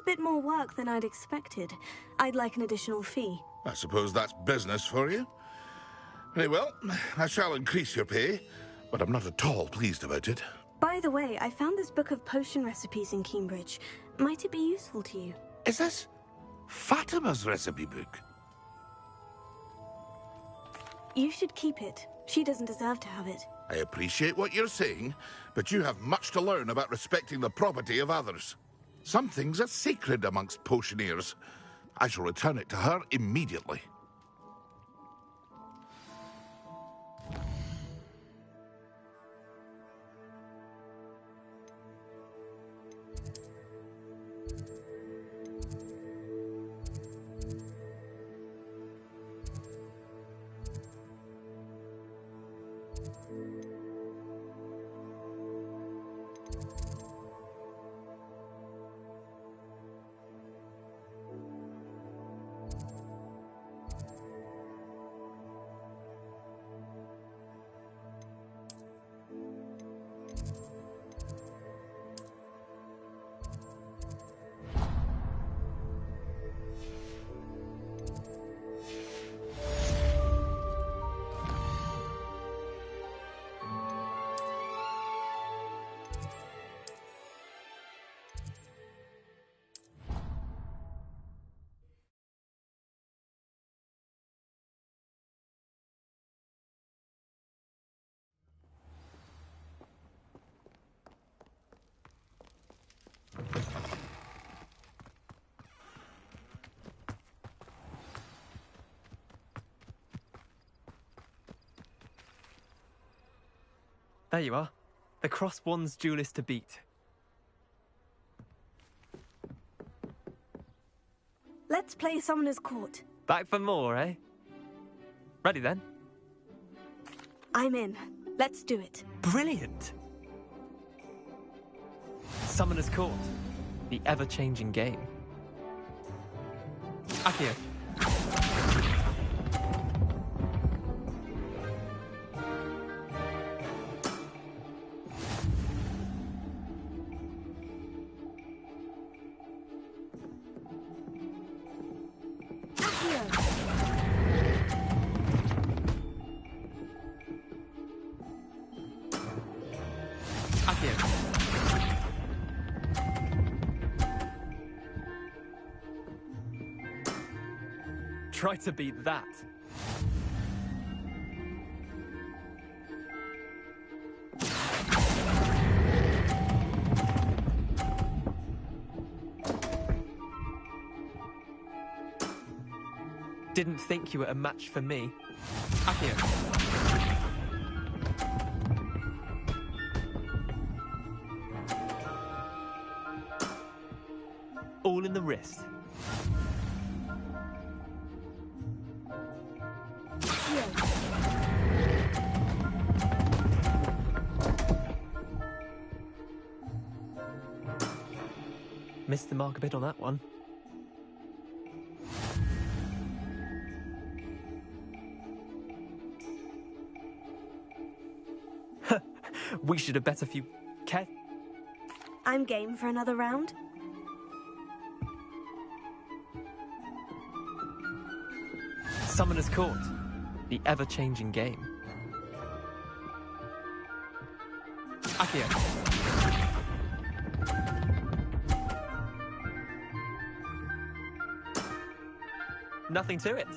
bit more work than I'd expected. I'd like an additional fee. I suppose that's business for you. Very well, I shall increase your pay, but I'm not at all pleased about it. By the way, I found this book of potion recipes in Cambridge. Might it be useful to you? Is this Fatima's recipe book? You should keep it. She doesn't deserve to have it. I appreciate what you're saying, but you have much to learn about respecting the property of others. Some things are sacred amongst potioneers. I shall return it to her immediately. There you are. The Cross Wands duelist to beat. Let's play Summoner's Court. Back for more, eh? Ready then? I'm in. Let's do it. Brilliant! Summoner's Court. The ever-changing game. Accio. Try to beat that. Didn't think you were a match for me. Accio. All in the wrist. Missed the mark a bit on that one. We should have bet a few... I'm game for another round. Summoner's Court. The ever-changing game. Accio. Nothing to it.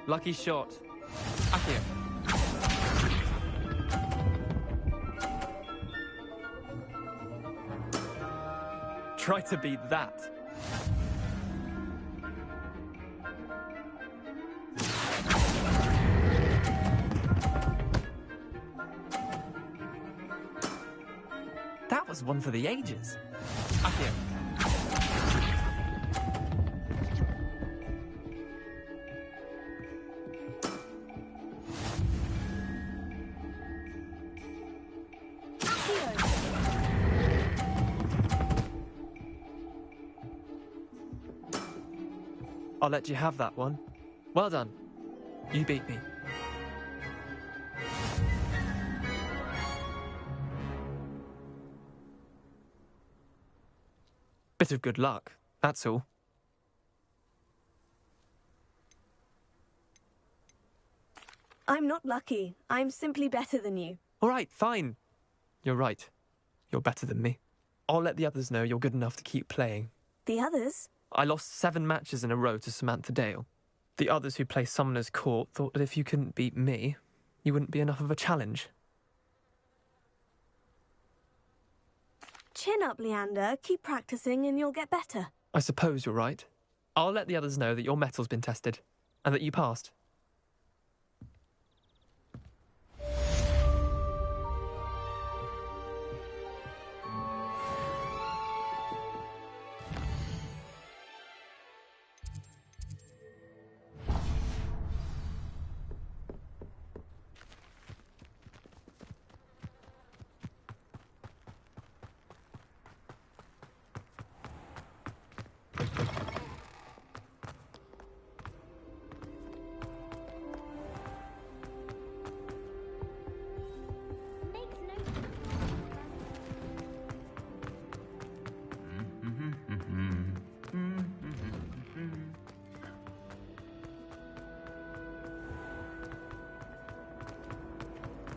Lucky shot. Accio. Try to beat that. That was one for the ages. Accio. I'll let you have that one. Well done. You beat me. Bit of good luck, that's all. I'm not lucky. I'm simply better than you. All right, fine. You're right. You're better than me. I'll let the others know you're good enough to keep playing. The others? I lost 7 matches in a row to Samantha Dale. The others who play Summoner's Court thought that if you couldn't beat me, you wouldn't be enough of a challenge. Chin up, Leander. Keep practicing and you'll get better. I suppose you're right. I'll let the others know that your metal's been tested, and that you passed.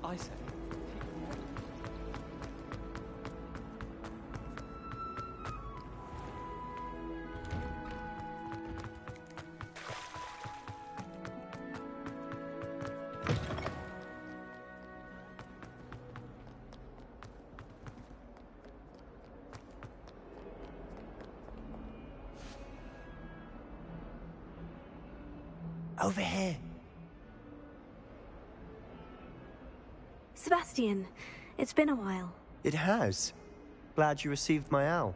I said. Over here. Sebastian, it's been a while. It has. Glad you received my owl.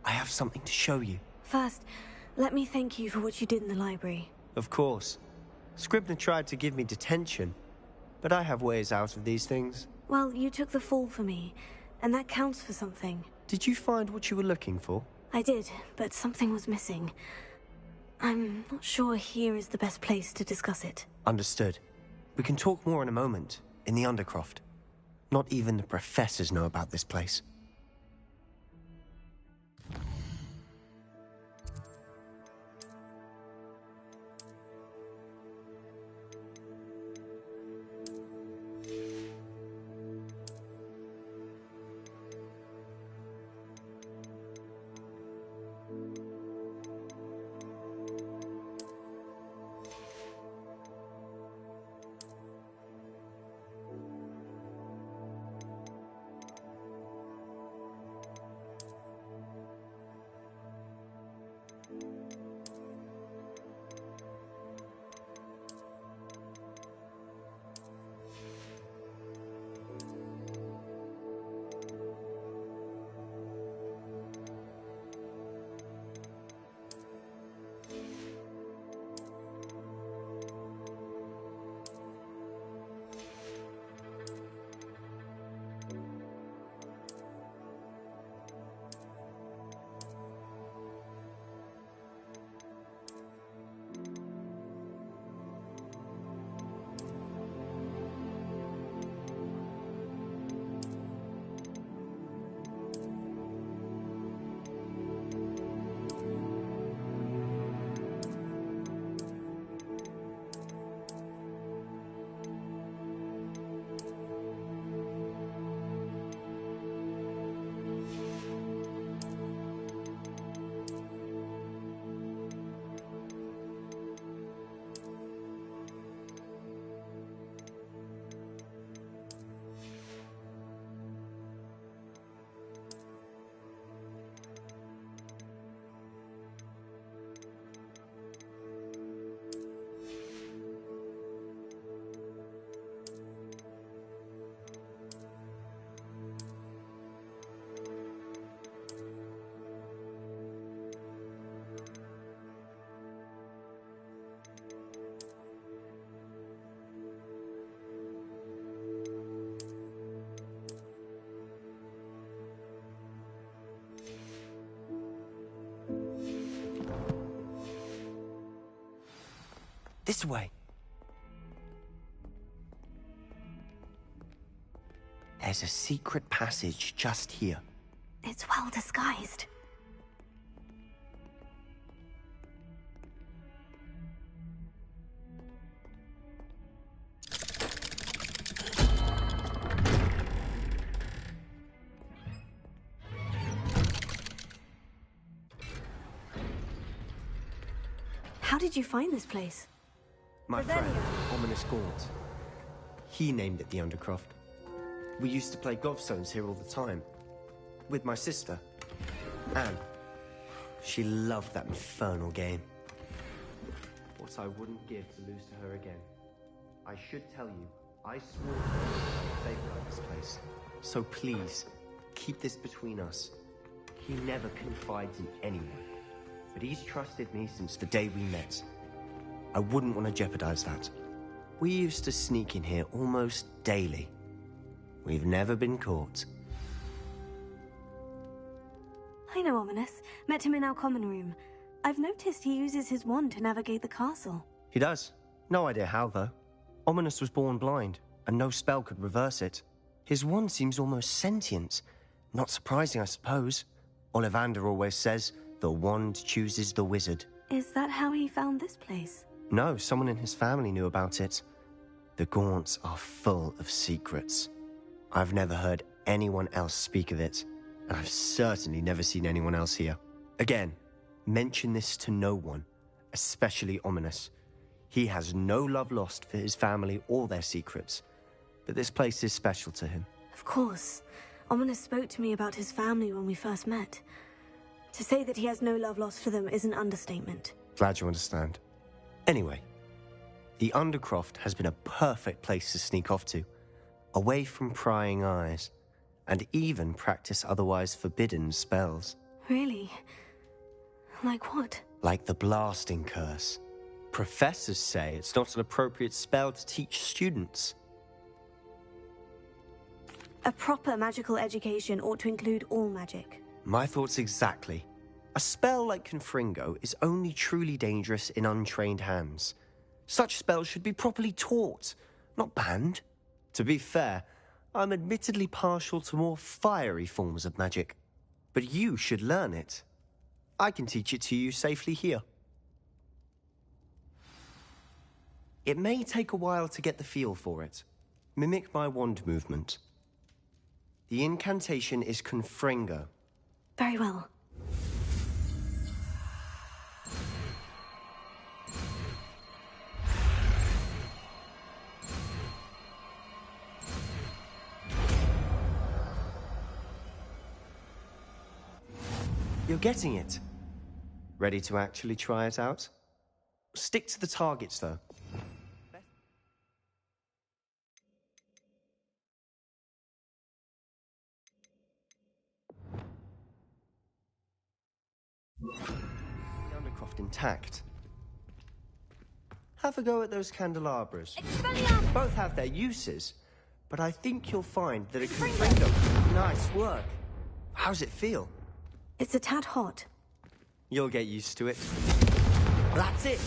I have something to show you. First, let me thank you for what you did in the library. Of course. Scribner tried to give me detention, but I have ways out of these things. Well, you took the fall for me, and that counts for something. Did you find what you were looking for? I did, but something was missing. I'm not sure here is the best place to discuss it. Understood. We can talk more in a moment, in the Undercroft. Not even the professors know about this place. This way. There's a secret passage just here. It's well disguised. How did you find this place? My friend, Ominous Gaunt. He named it the Undercroft. We used to play gobstones here all the time. With my sister, Anne. She loved that infernal game. What I wouldn't give to lose to her again. I should tell you, I swore to safeguard this place. So please, keep this between us. He never confides in anyone. But he's trusted me since the day we met. I wouldn't want to jeopardize that. We used to sneak in here almost daily. We've never been caught. I know Ominous. Met him in our common room. I've noticed he uses his wand to navigate the castle. He does. No idea how, though. Ominous was born blind, and no spell could reverse it. His wand seems almost sentient. Not surprising, I suppose. Ollivander always says, the wand chooses the wizard. Is that how he found this place? No, someone in his family knew about it. The Gaunts are full of secrets. I've never heard anyone else speak of it, and I've certainly never seen anyone else here. Again, mention this to no one, especially Ominous. He has no love lost for his family or their secrets, but this place is special to him. Of course. Ominous spoke to me about his family when we first met. To say that he has no love lost for them is an understatement. Glad you understand. Anyway, the Undercroft has been a perfect place to sneak off to, away from prying eyes, and even practice otherwise forbidden spells. Really? Like what? Like the blasting curse. Professors say it's not an appropriate spell to teach students. A proper magical education ought to include all magic. My thoughts exactly. A spell like Confringo is only truly dangerous in untrained hands. Such spells should be properly taught, not banned. To be fair, I'm admittedly partial to more fiery forms of magic. But you should learn it. I can teach it to you safely here. It may take a while to get the feel for it. Mimic my wand movement. The incantation is Confringo. Very well. You're getting it. Ready to actually try it out? Stick to the targets, though. The Undercroft intact. Have a go at those candelabras. Both have their uses, but I think you'll find that it can bring them. Nice work. How's it feel? It's a tad hot. You'll get used to it. That's it!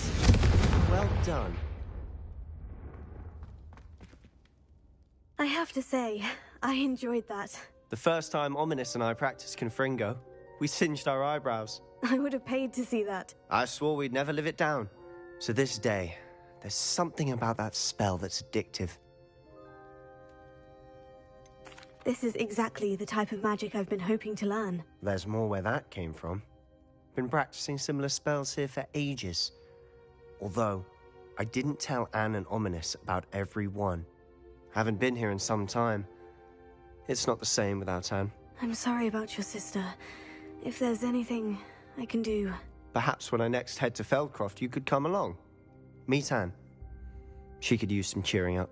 Well done. I have to say, I enjoyed that. The first time Ominous and I practiced Confringo, we singed our eyebrows. I would have paid to see that. I swore we'd never live it down. To this day, there's something about that spell that's addictive. This is exactly the type of magic I've been hoping to learn. There's more where that came from. Been practicing similar spells here for ages. Although, I didn't tell Anne and Ominous about every one. Haven't been here in some time. It's not the same without Anne. I'm sorry about your sister. If there's anything I can do... Perhaps when I next head to Feldcroft, you could come along. Meet Anne. She could use some cheering up.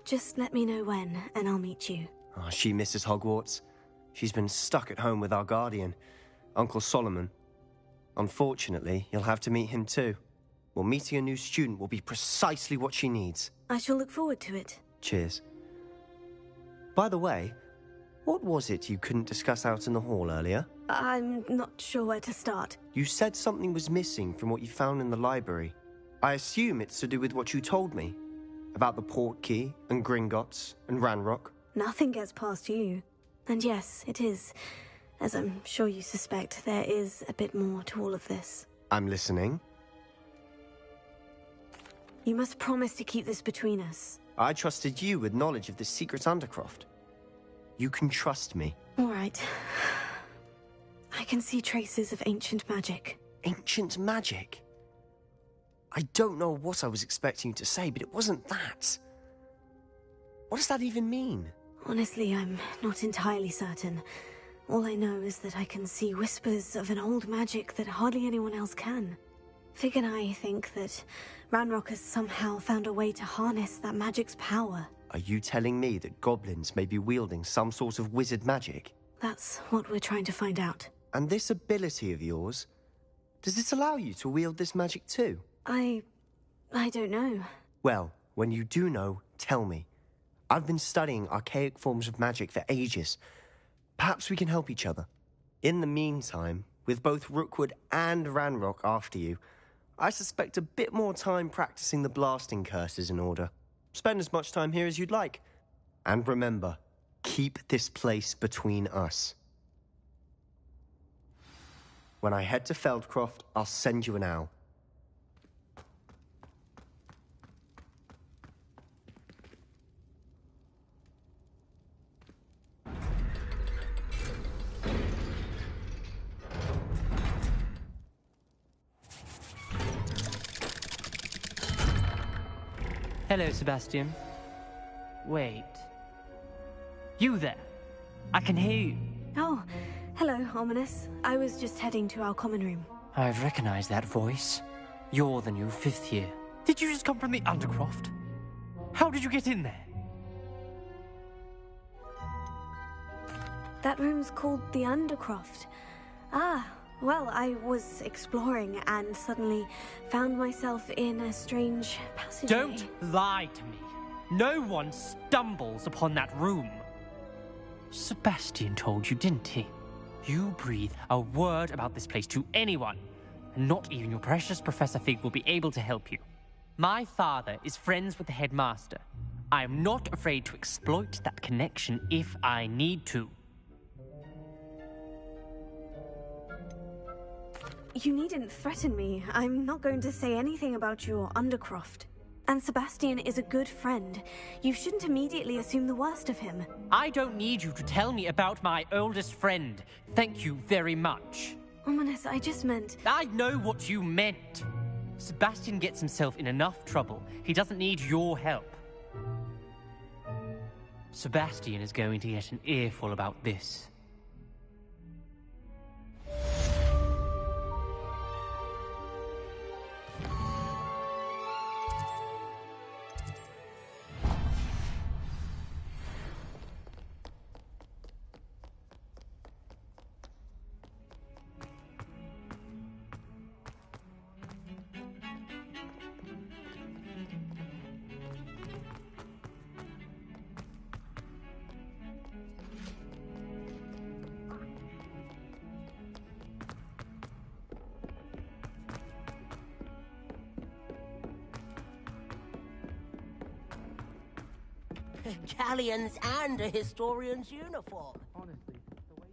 Just let me know when, and I'll meet you. Oh, she misses Hogwarts. She's been stuck at home with our guardian, Uncle Solomon. Unfortunately, you'll have to meet him too. Well, meeting a new student will be precisely what she needs. I shall look forward to it. Cheers. By the way, what was it you couldn't discuss out in the hall earlier? I'm not sure where to start. You said something was missing from what you found in the library. I assume it's to do with what you told me about the Portkey and Gringotts and Ranrock. Nothing gets past you. And yes, it is. As I'm sure you suspect, there is a bit more to all of this. I'm listening. You must promise to keep this between us. I trusted you with knowledge of this secret Undercroft. You can trust me. All right. I can see traces of ancient magic. Ancient magic? I don't know what I was expecting you to say, but it wasn't that. What does that even mean? Honestly, I'm not entirely certain. All I know is that I can see whispers of an old magic that hardly anyone else can. Fig and I think that Ranrock has somehow found a way to harness that magic's power. Are you telling me that goblins may be wielding some sort of wizard magic? That's what we're trying to find out. And this ability of yours, does it allow you to wield this magic too? I don't know. Well, when you do know, tell me. I've been studying archaic forms of magic for ages. Perhaps we can help each other. In the meantime, with both Rookwood and Ranrock after you, I suspect a bit more time practicing the blasting curse is in order. Spend as much time here as you'd like. And remember, keep this place between us. When I head to Feldcroft, I'll send you an owl. Hello, Sebastian. Wait. You there? I can hear you. Oh, hello, Ominous. I was just heading to our common room. I've recognized that voice. You're the new 5th year. Did you just come from the Undercroft? How did you get in there? That room's called the Undercroft. Ah, well, I was exploring and suddenly found myself in a strange passageway. Don't lie to me. No one stumbles upon that room. Sebastian told you, didn't he? You breathe a word about this place to anyone, and not even your precious Professor Fig will be able to help you. My father is friends with the headmaster. I am not afraid to exploit that connection if I need to. You needn't threaten me. I'm not going to say anything about your Undercroft. And Sebastian is a good friend. You shouldn't immediately assume the worst of him. I don't need you to tell me about my oldest friend. Thank you very much. Ominous, I just meant... I know what you meant. Sebastian gets himself in enough trouble. He doesn't need your help. Sebastian is going to get an earful about this. Galleons and a historian's uniform. Honestly, the way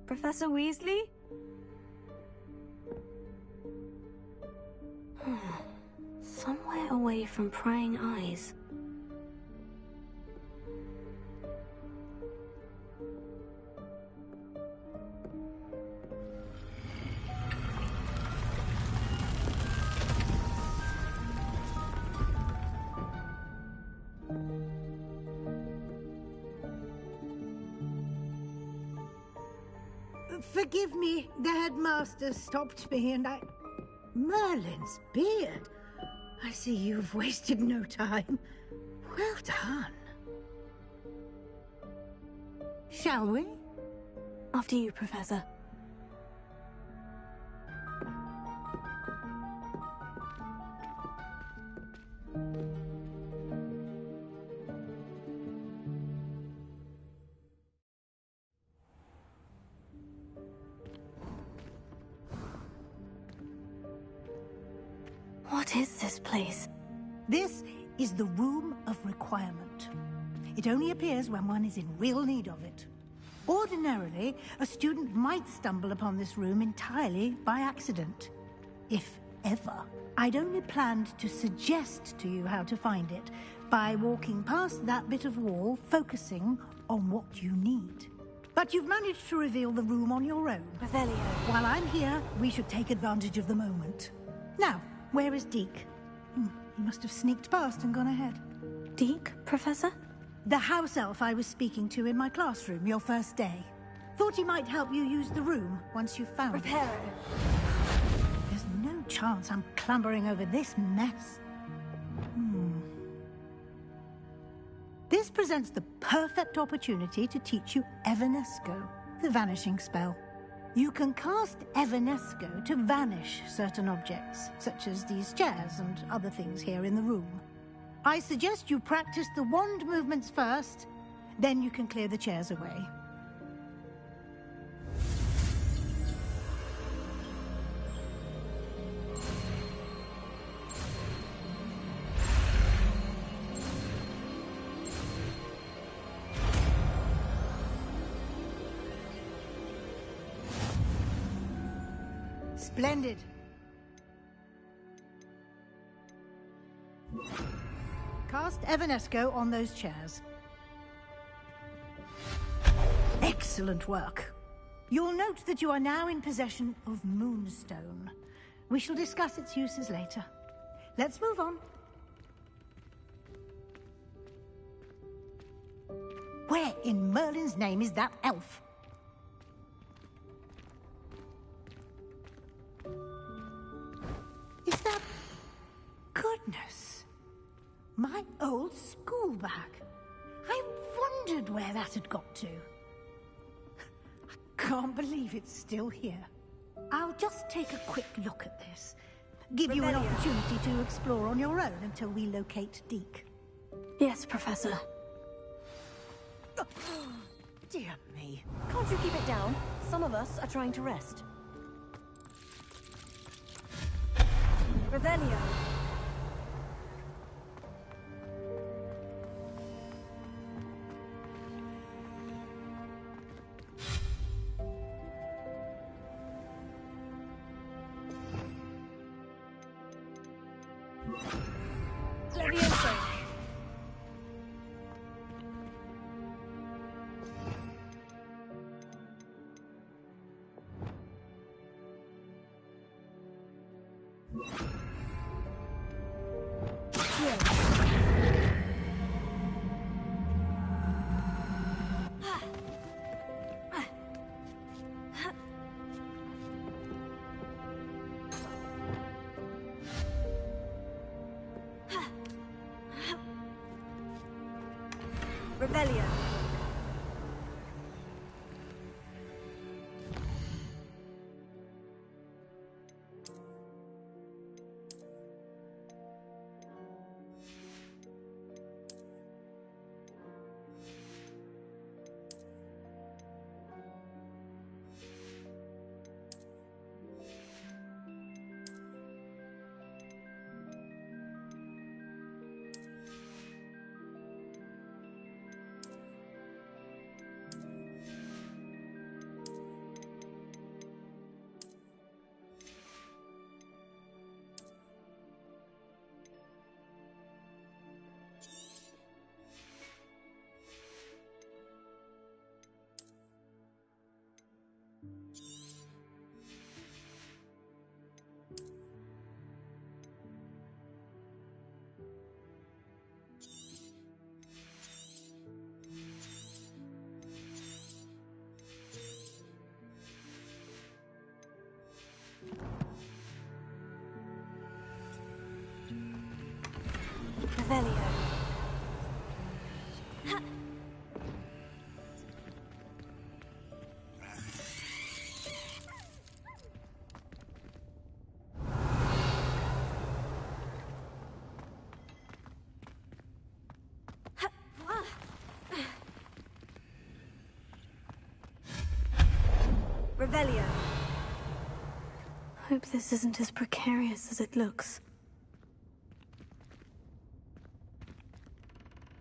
Professor Weasley? Somewhere away from prying eyes. Forgive me, the headmaster stopped me and I... Merlin's beard. I see you've wasted no time. Well done. Shall we? After you, Professor. What is this place? This is the Room of Requirement. It only appears when one is in real need of it. Ordinarily, a student might stumble upon this room entirely by accident. If ever. I'd only planned to suggest to you how to find it by walking past that bit of wall, focusing on what you need. But you've managed to reveal the room on your own. Revelio. While I'm here, we should take advantage of the moment. Now, where is Deke? He must have sneaked past and gone ahead. Deke, Professor? The house elf I was speaking to in my classroom your first day. Thought he might help you use the room once you've found it. Reparo. There's no chance I'm clambering over this mess. This presents the perfect opportunity to teach you Evanesco, the vanishing spell. You can cast Evanesco to vanish certain objects, such as these chairs and other things here in the room. I suggest you practice the wand movements first, then you can clear the chairs away. Splendid. Cast Evanesco on those chairs. Excellent work. You'll note that you are now in possession of Moonstone. We shall discuss its uses later. Let's move on. Where in Merlin's name is that elf? Is that... Goodness. My old school bag. I wondered where that had got to. I can't believe it's still here. I'll just take a quick look at this. Give you an opportunity to explore on your own until we locate Deke. Yes, Professor. Dear me. Can't you keep it down? Some of us are trying to rest. Revelio. Levioso. Revelio. Revelio. Hope this isn't as precarious as it looks.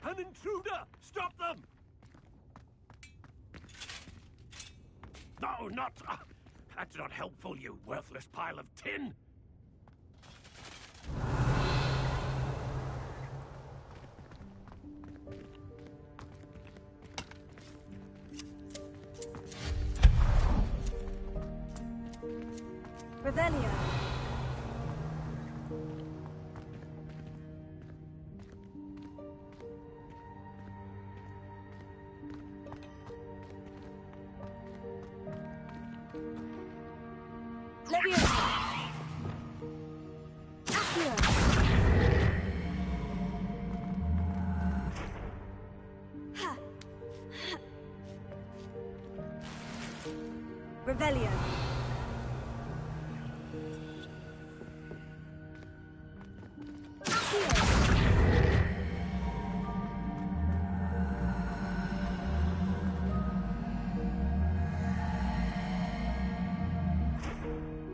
An intruder! Stop them! No, not... that's not helpful, you worthless pile of tin! Revelio. Leviosa. Accio. Ha. Revelio.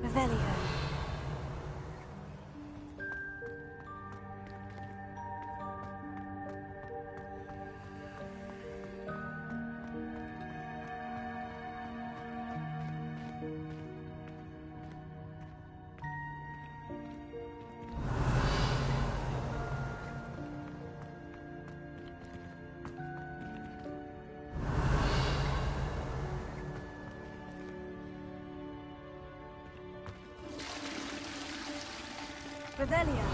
Revelio. Revelio.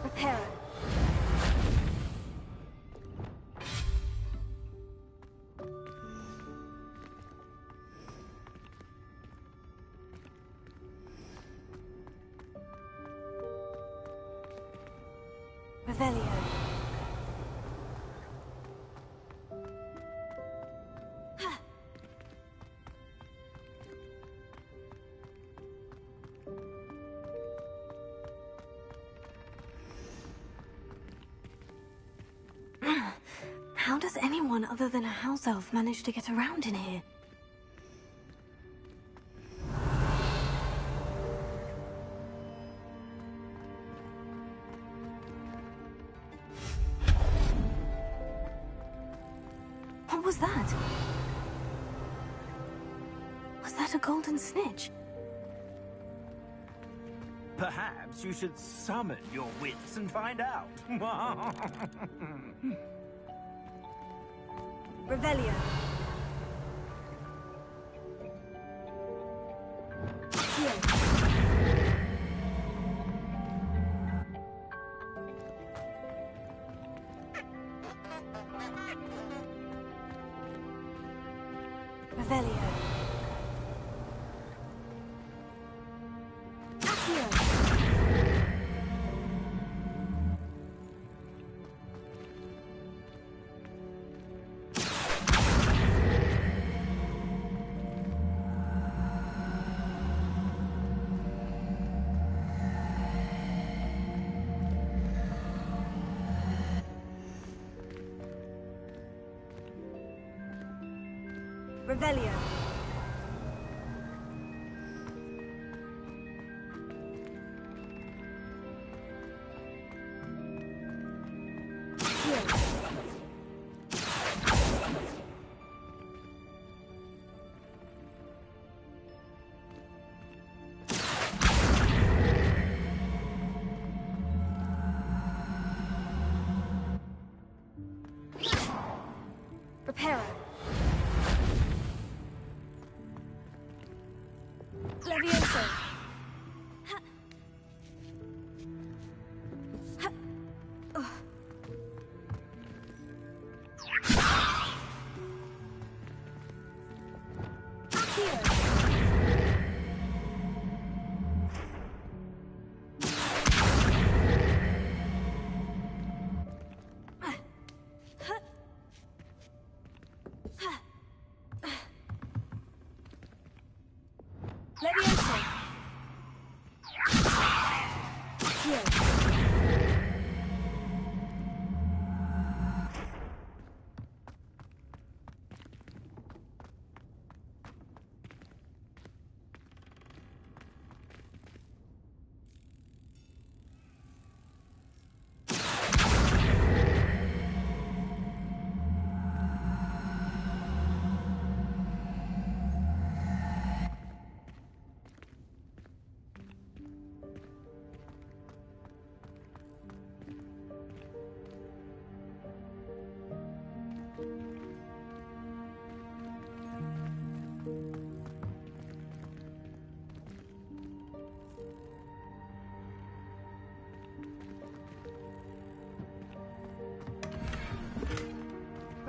Reparo. Revelio. Ha. How does anyone other than a house elf manage to get around in here? What was that? Was that a golden snitch? Perhaps you should summon your wits and find out. Revelio. Accio. Revelio. Accio. Revelio. Reparo. Leviosa. Ha. Ha. Oh. Accio.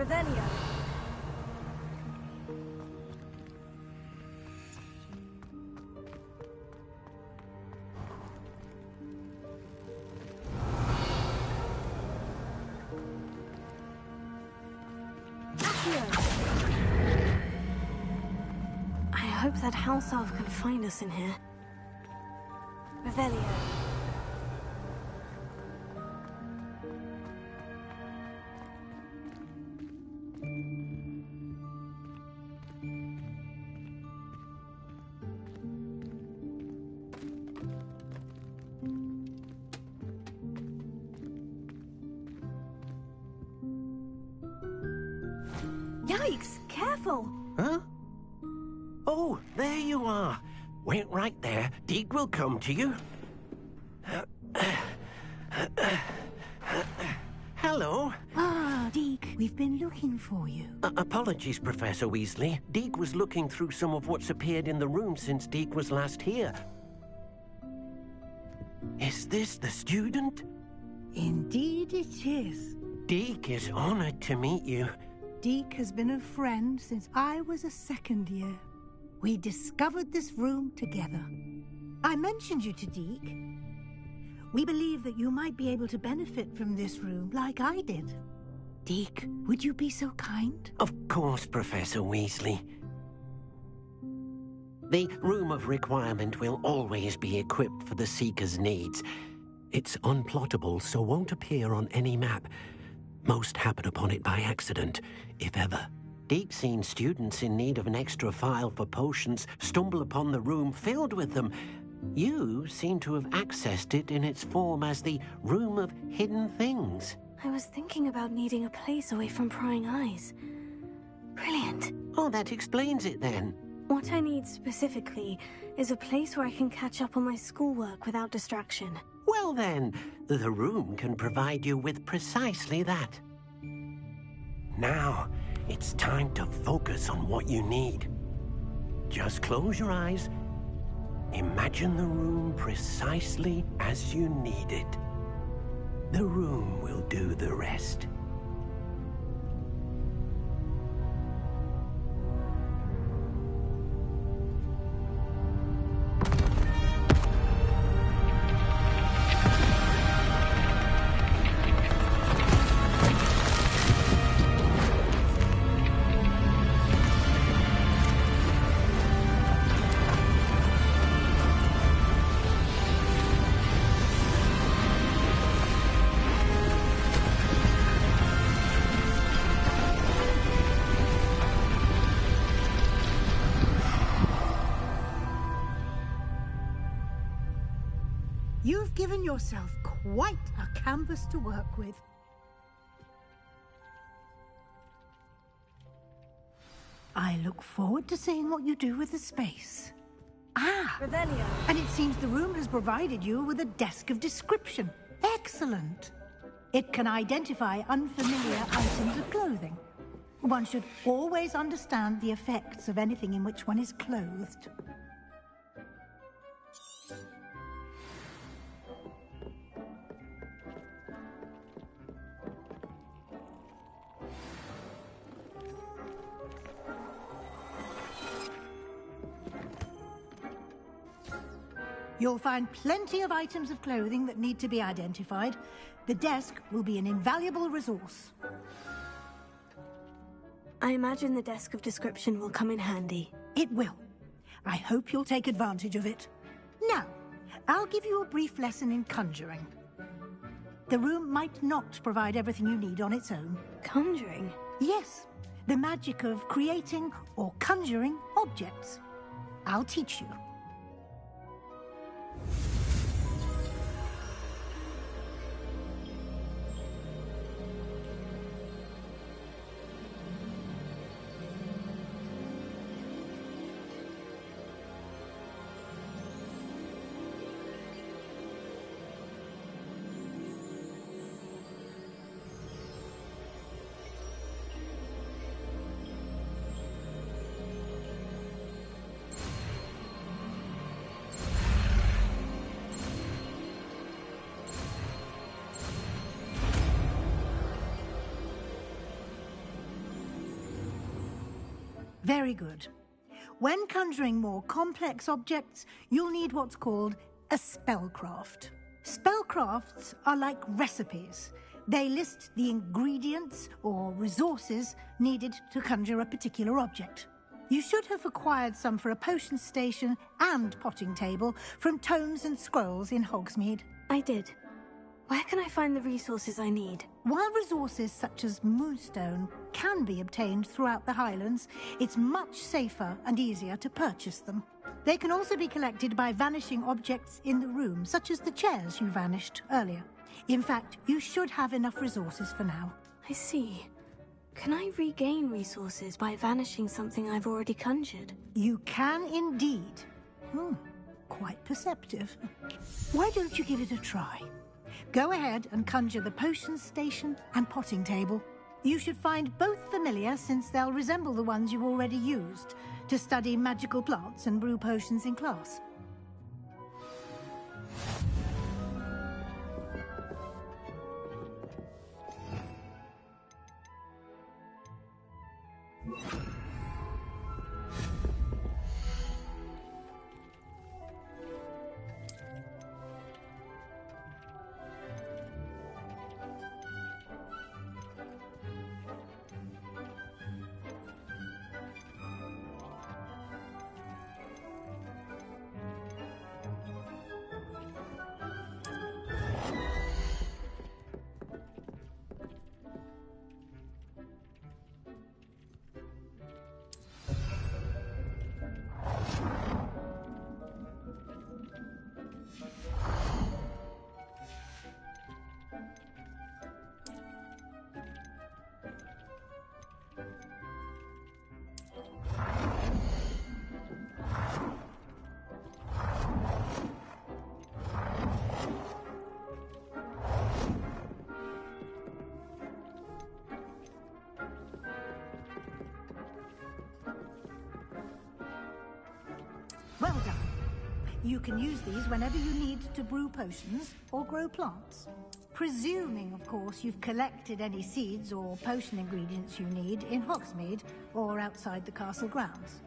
Revelio. I hope that house elf can find us in here. Revelio. Yikes! Careful! Huh? Oh, there you are. Wait right there. Deke will come to you. Hello. Ah, Deke, we've been looking for you. Apologies, Professor Weasley. Deke was looking through some of what's appeared in the room since Deke was last here. Is this the student? Indeed it is. Deke is honored to meet you. Deke has been a friend since I was a second year. We discovered this room together. I mentioned you to Deke. We believe that you might be able to benefit from this room like I did. Deke, would you be so kind? Of course, Professor Weasley. The Room of Requirement will always be equipped for the Seeker's needs. It's unplottable, so won't appear on any map. Most happen upon it by accident, if ever. Deke's seen students in need of an extra file for potions stumble upon the room filled with them. You seem to have accessed it in its form as the Room of Hidden Things. I was thinking about needing a place away from prying eyes. Brilliant. Oh, that explains it then. What I need specifically is a place where I can catch up on my schoolwork without distraction. Well then, the room can provide you with precisely that. Now, it's time to focus on what you need. Just close your eyes. Imagine the room precisely as you need it. The room will do the rest. You've given yourself quite a canvas to work with. I look forward to seeing what you do with the space. Ah! Revelio. And it seems the room has provided you with a desk of description. Excellent. It can identify unfamiliar items of clothing. One should always understand the effects of anything in which one is clothed. You'll find plenty of items of clothing that need to be identified. The desk will be an invaluable resource. I imagine the desk of description will come in handy. It will. I hope you'll take advantage of it. Now, I'll give you a brief lesson in conjuring. The room might not provide everything you need on its own. Conjuring? Yes, the magic of creating or conjuring objects. I'll teach you. Very good. When conjuring more complex objects, you'll need what's called a spellcraft. Spellcrafts are like recipes. They list the ingredients or resources needed to conjure a particular object. You should have acquired some for a potion station and potting table from tomes and scrolls in Hogsmeade. I did. Where can I find the resources I need? While resources such as moonstone can be obtained throughout the Highlands, it's much safer and easier to purchase them. They can also be collected by vanishing objects in the room, such as the chairs you vanished earlier. In fact, you should have enough resources for now. I see. Can I regain resources by vanishing something I've already conjured? You can indeed. Quite perceptive. Why don't you give it a try? Go ahead and conjure the potion station and potting table. You should find both familiar, since they'll resemble the ones you've already used to study magical plants and brew potions in class. Well done. You can use these whenever you need to brew potions or grow plants. Presuming, of course, you've collected any seeds or potion ingredients you need in Hogsmeade or outside the castle grounds.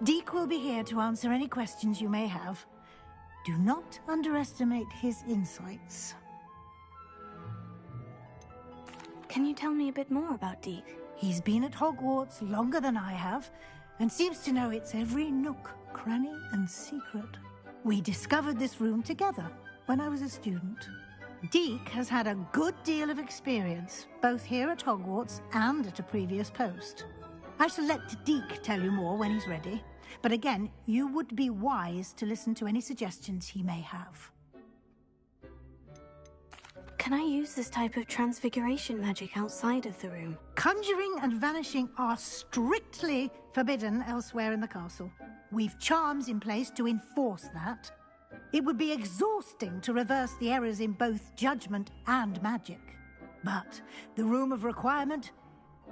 Deke will be here to answer any questions you may have. Do not underestimate his insights. Can you tell me a bit more about Deke? He's been at Hogwarts longer than I have, and seems to know its every nook, cranny, and secret. We discovered this room together when I was a student. Deke has had a good deal of experience, both here at Hogwarts and at a previous post. I shall let Deke tell you more when he's ready, but again, you would be wise to listen to any suggestions he may have. Can I use this type of transfiguration magic outside of the room? Conjuring and vanishing are strictly forbidden elsewhere in the castle. We've charms in place to enforce that. It would be exhausting to reverse the errors in both judgment and magic. But the Room of Requirement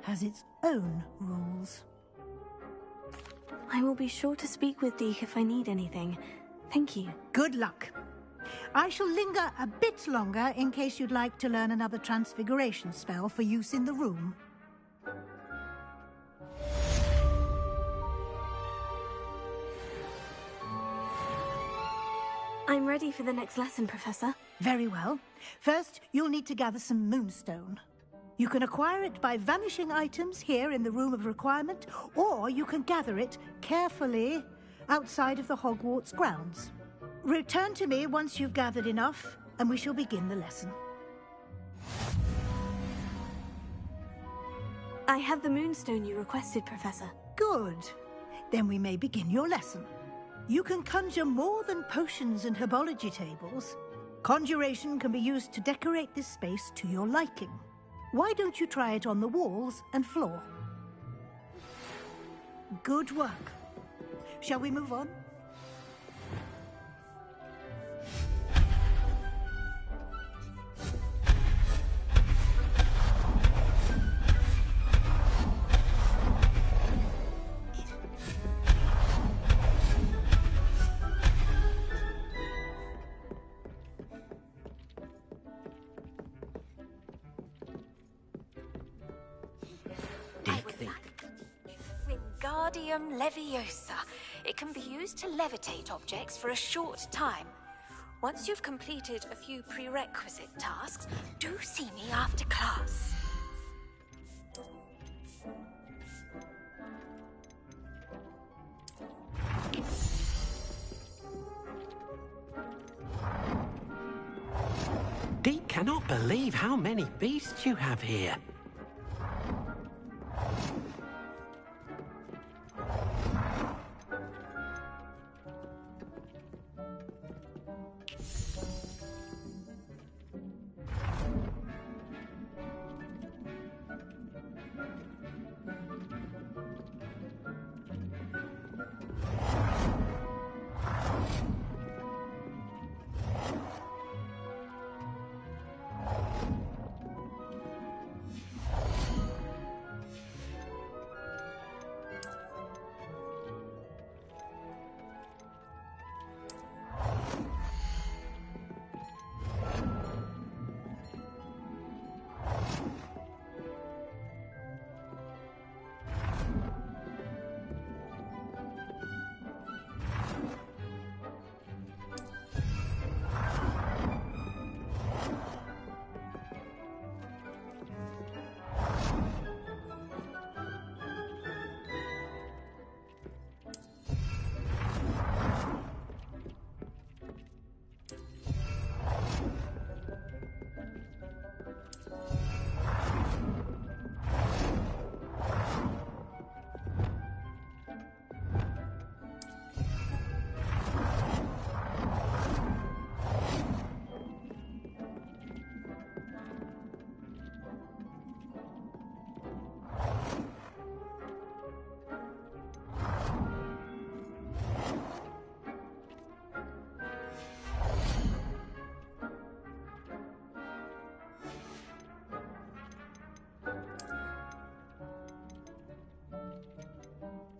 has its own rules. I will be sure to speak with Deke if I need anything. Thank you. Good luck. I shall linger a bit longer in case you'd like to learn another transfiguration spell for use in the room. I'm ready for the next lesson, Professor. Very well. First, you'll need to gather some moonstone. You can acquire it by vanishing items here in the Room of Requirement, or you can gather it carefully outside of the Hogwarts grounds. Return to me once you've gathered enough, and we shall begin the lesson. I have the moonstone you requested, Professor. Good. Then we may begin your lesson. You can conjure more than potions and herbology tables. Conjuration can be used to decorate this space to your liking. Why don't you try it on the walls and floor? Good work. Shall we move on? Wingardium Leviosa. It can be used to levitate objects for a short time. Once you've completed a few prerequisite tasks, do see me after class. Deke cannot believe how many beasts you have here.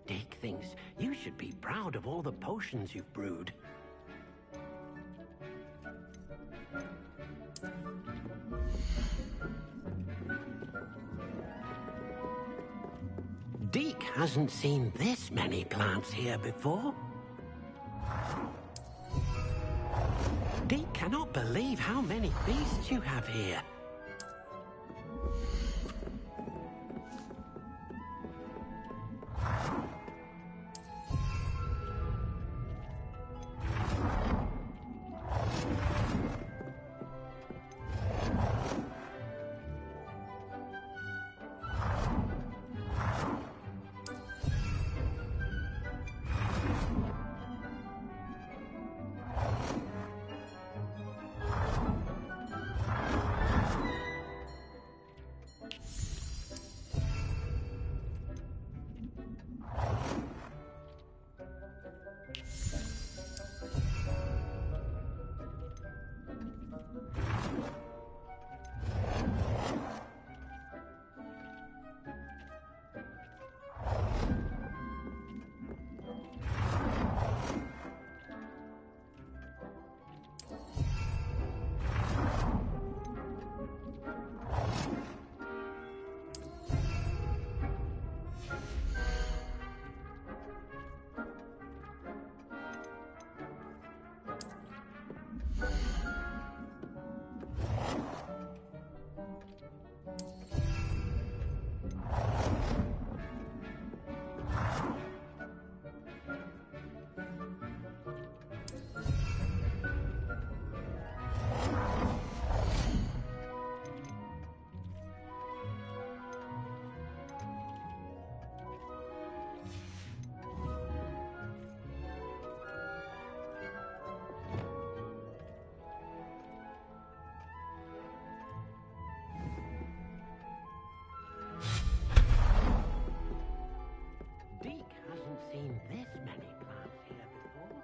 Deke thinks you should be proud of all the potions you've brewed. Deke hasn't seen this many plants here before. Deke cannot believe how many beasts you have here. Seen this many plants here before.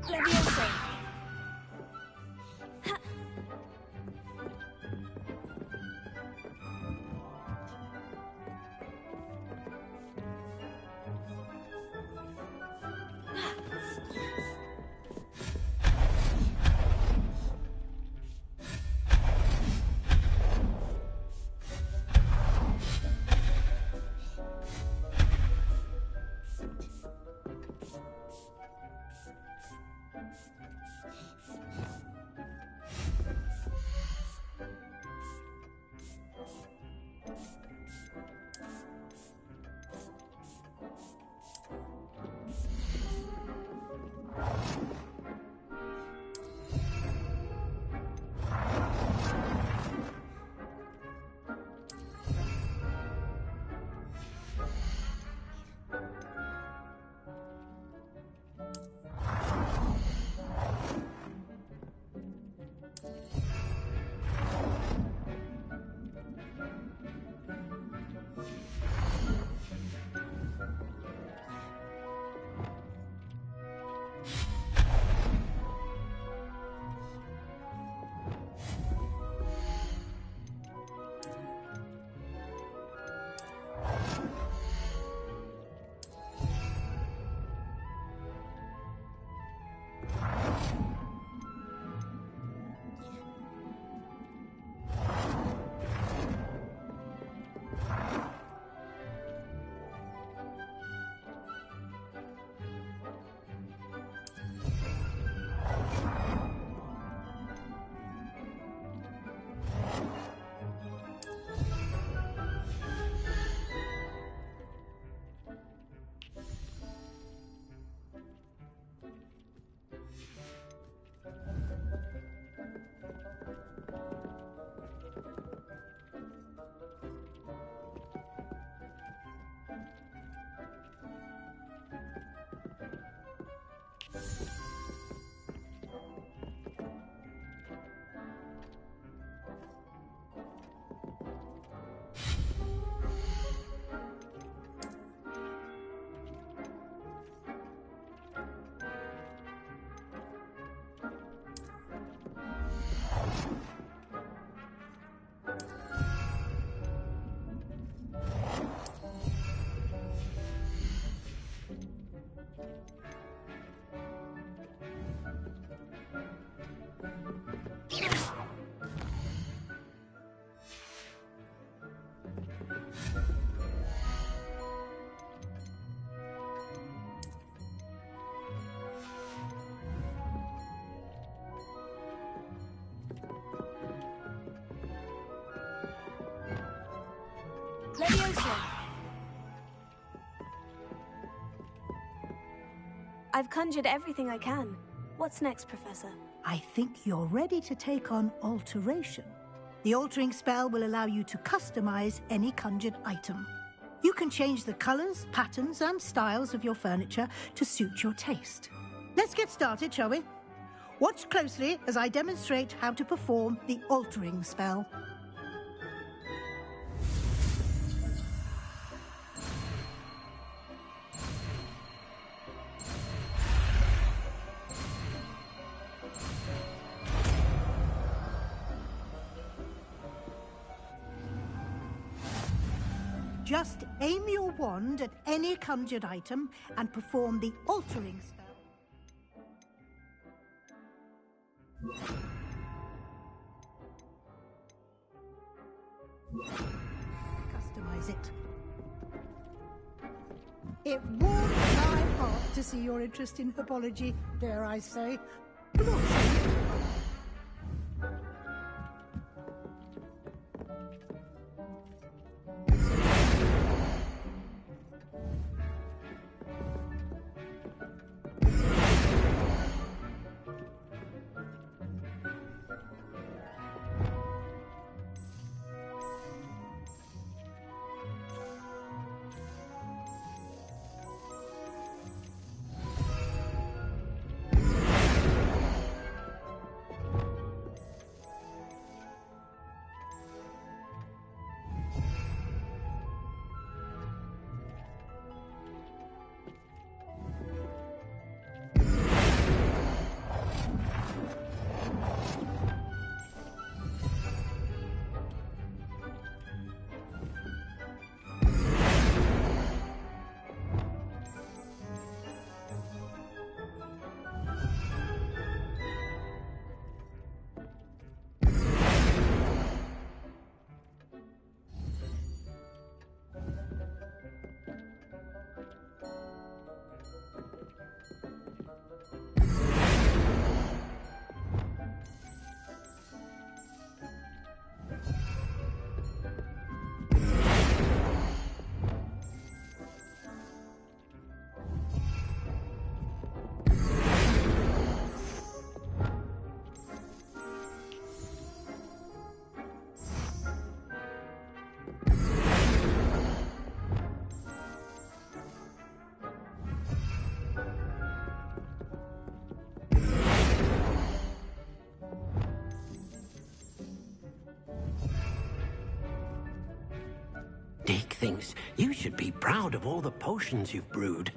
Leviosa! Leviosa! I've conjured everything I can. What's next, Professor? I think you're ready to take on alteration. The altering spell will allow you to customize any conjured item. You can change the colors, patterns, and styles of your furniture to suit your taste. Let's get started, shall we? Watch closely as I demonstrate how to perform the altering spell. Just aim your wand at any conjured item and perform the altering spell. Customize it. It warms my heart to see your interest in herbology, dare I say. Blossom. Dick thinks you should be proud of all the potions you've brewed.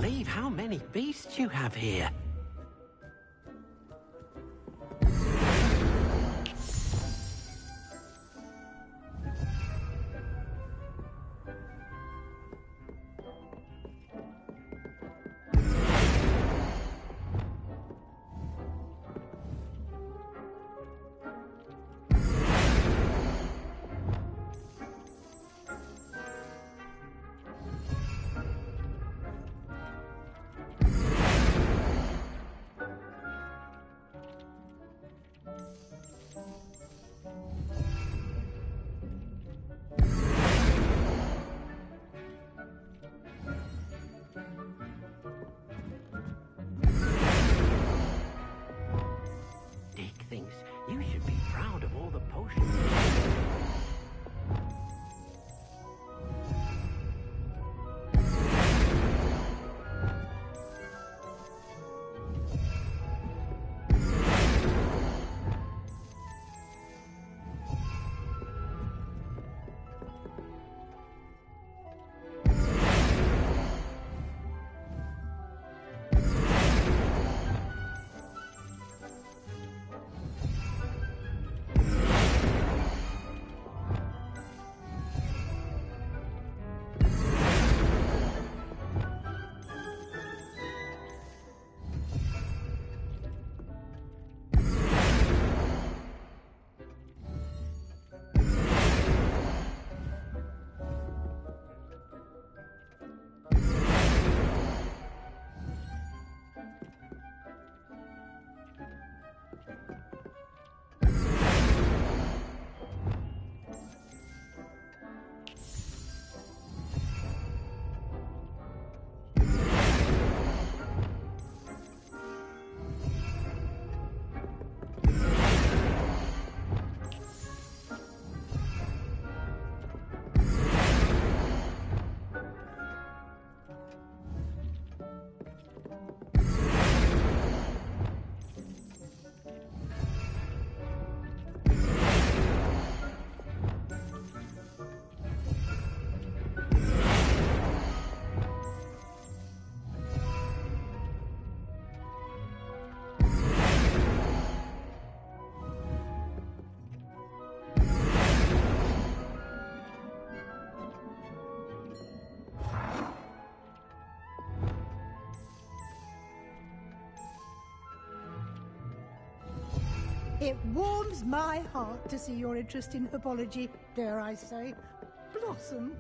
believe how many beasts you have here. Dick thinks you should be proud of all the potions. It warms my heart to see your interest in herbology, dare I say, blossom.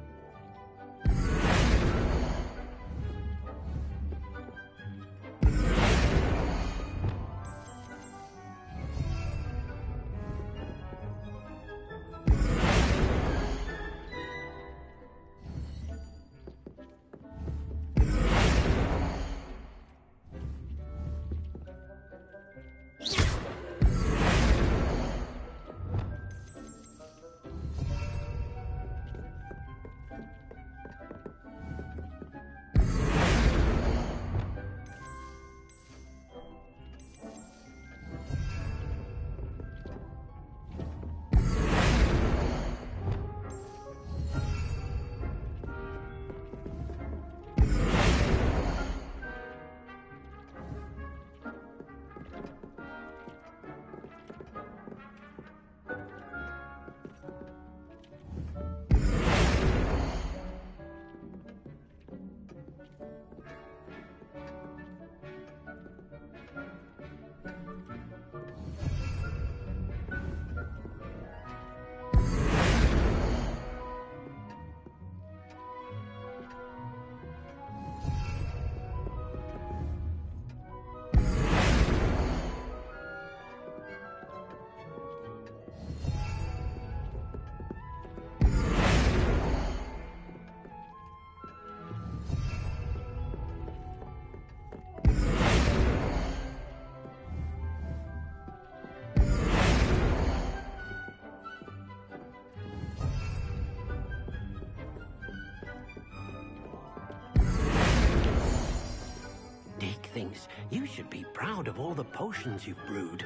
Thinks you should be proud of all the potions you've brewed.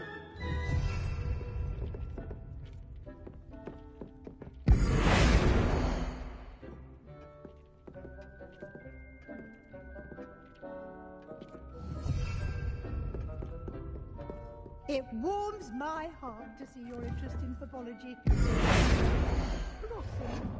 It warms my heart to see your interest in pathology. Blossom.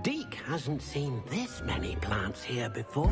Deke hasn't seen this many plants here before.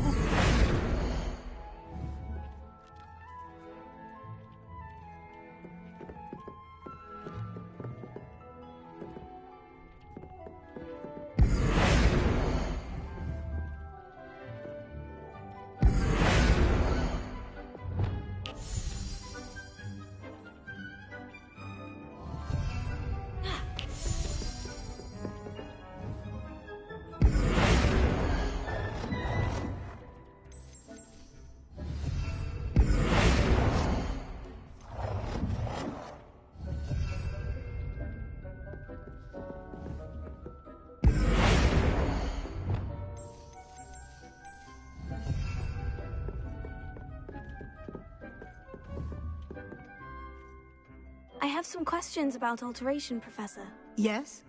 I have some questions about alteration, Professor. Yes?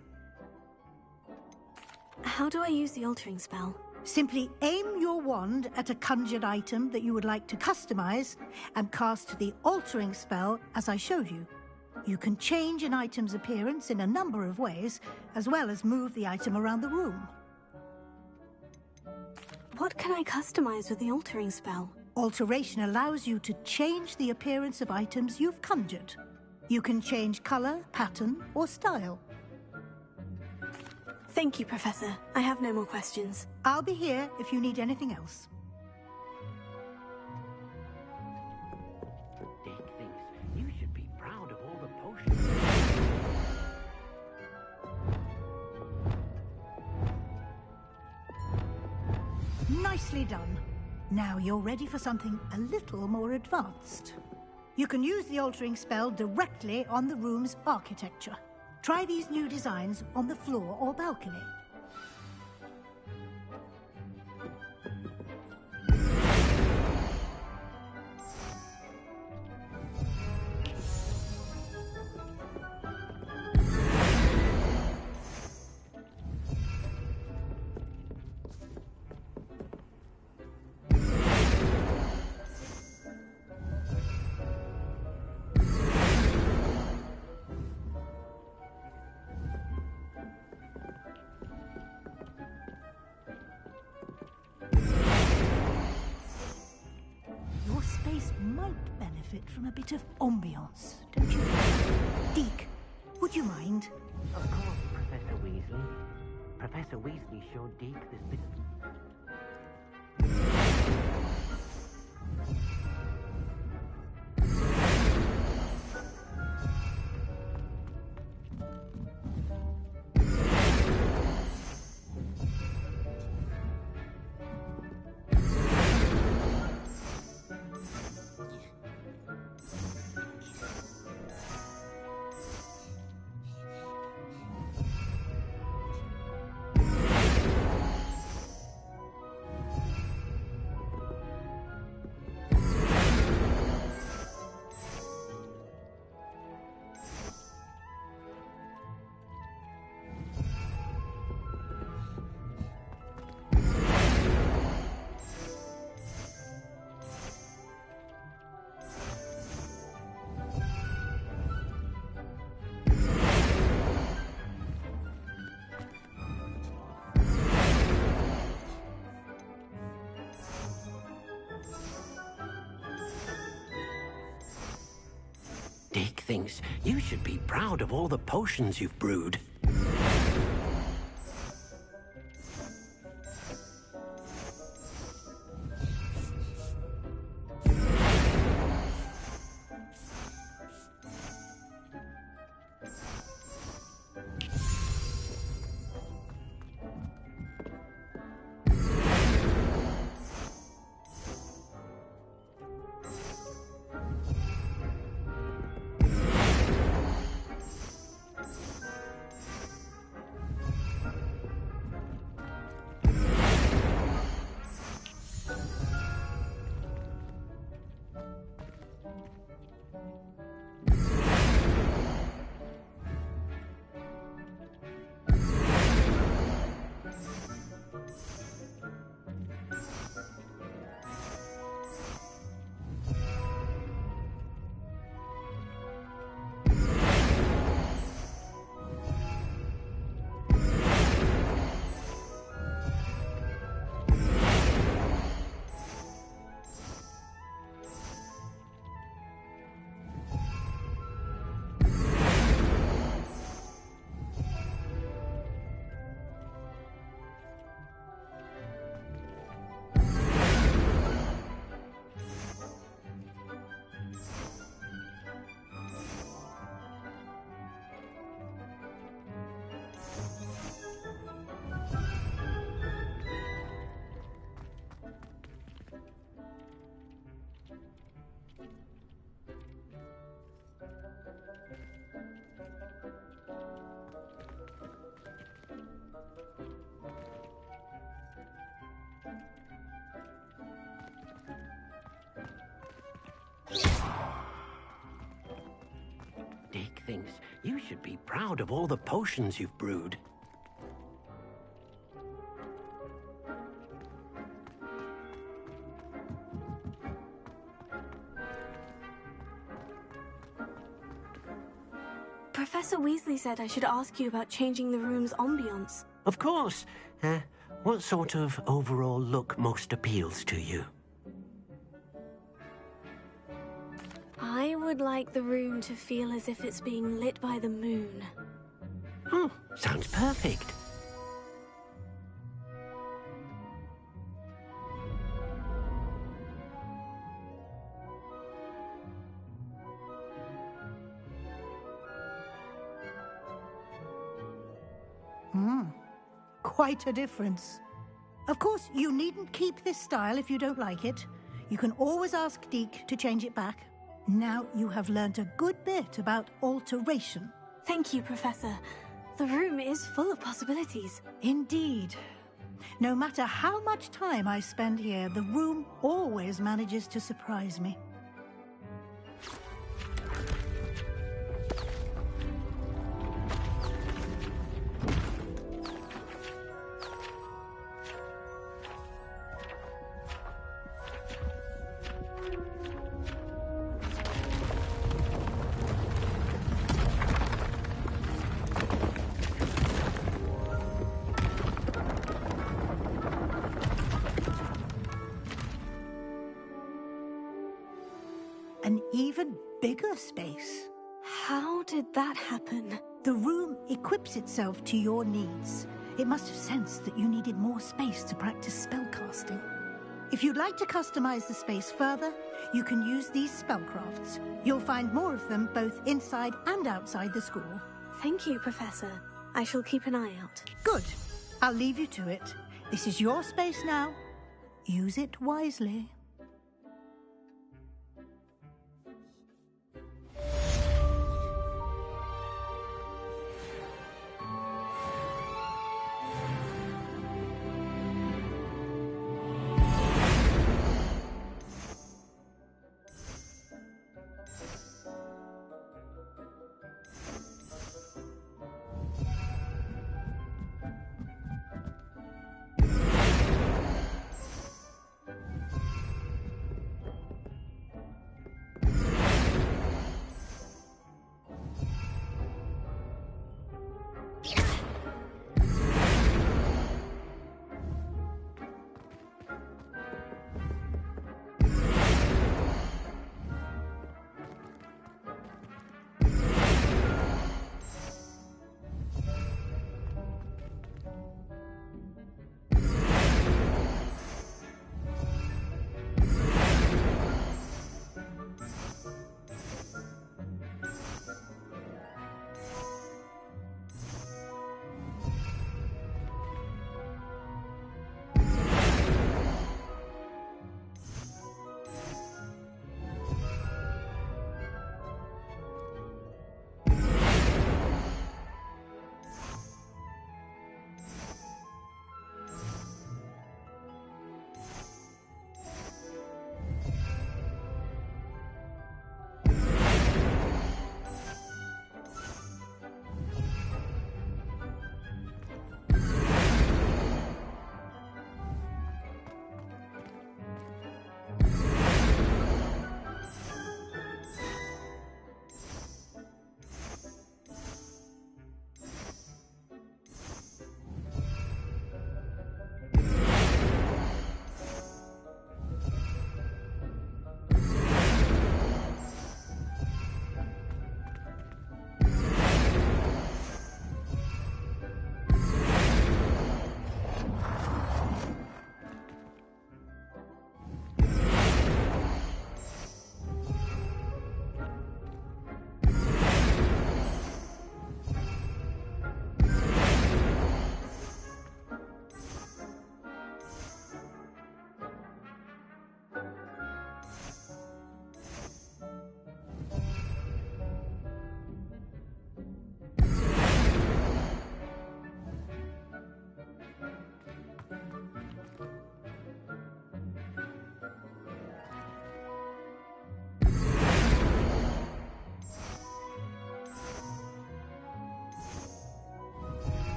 How do I use the altering spell? Simply aim your wand at a conjured item that you would like to customize and cast the altering spell as I showed you. You can change an item's appearance in a number of ways, as well as move the item around the room. What can I customize with the altering spell? Alteration allows you to change the appearance of items you've conjured. You can change color, pattern, or style. Thank you, Professor. I have no more questions. I'll be here if you need anything else. Deke thinks you should be proud of all the potions. Nicely done. Now you're ready for something a little more advanced. You can use the altering spell directly on the room's architecture. Try these new designs on the floor or balcony. benefit from a bit of ambiance, don't you? Deke, would you mind? Of course, Professor Weasley. Professor Weasley showed Deke this bit of... Deke thinks you should be proud of all the potions you've brewed. Deke thinks you should be proud of all the potions you've brewed. Professor Weasley said I should ask you about changing the room's ambiance. Of course. What sort of overall look most appeals to you? I would like the room to feel as if it's being lit by the moon. Oh, sounds perfect. Quite a difference. Of course, you needn't keep this style if you don't like it. You can always ask Deke to change it back. Now you have learnt a good bit about alteration. Thank you, Professor. The room is full of possibilities. Indeed. No matter how much time I spend here, the room always manages to surprise me. an even bigger space. How did that happen? The room equips itself to your needs. It must have sensed that you needed more space to practice spellcasting. If you'd like to customize the space further, you can use these spellcrafts. You'll find more of them both inside and outside the school. Thank you, Professor. I shall keep an eye out. Good. I'll leave you to it. This is your space now. Use it wisely.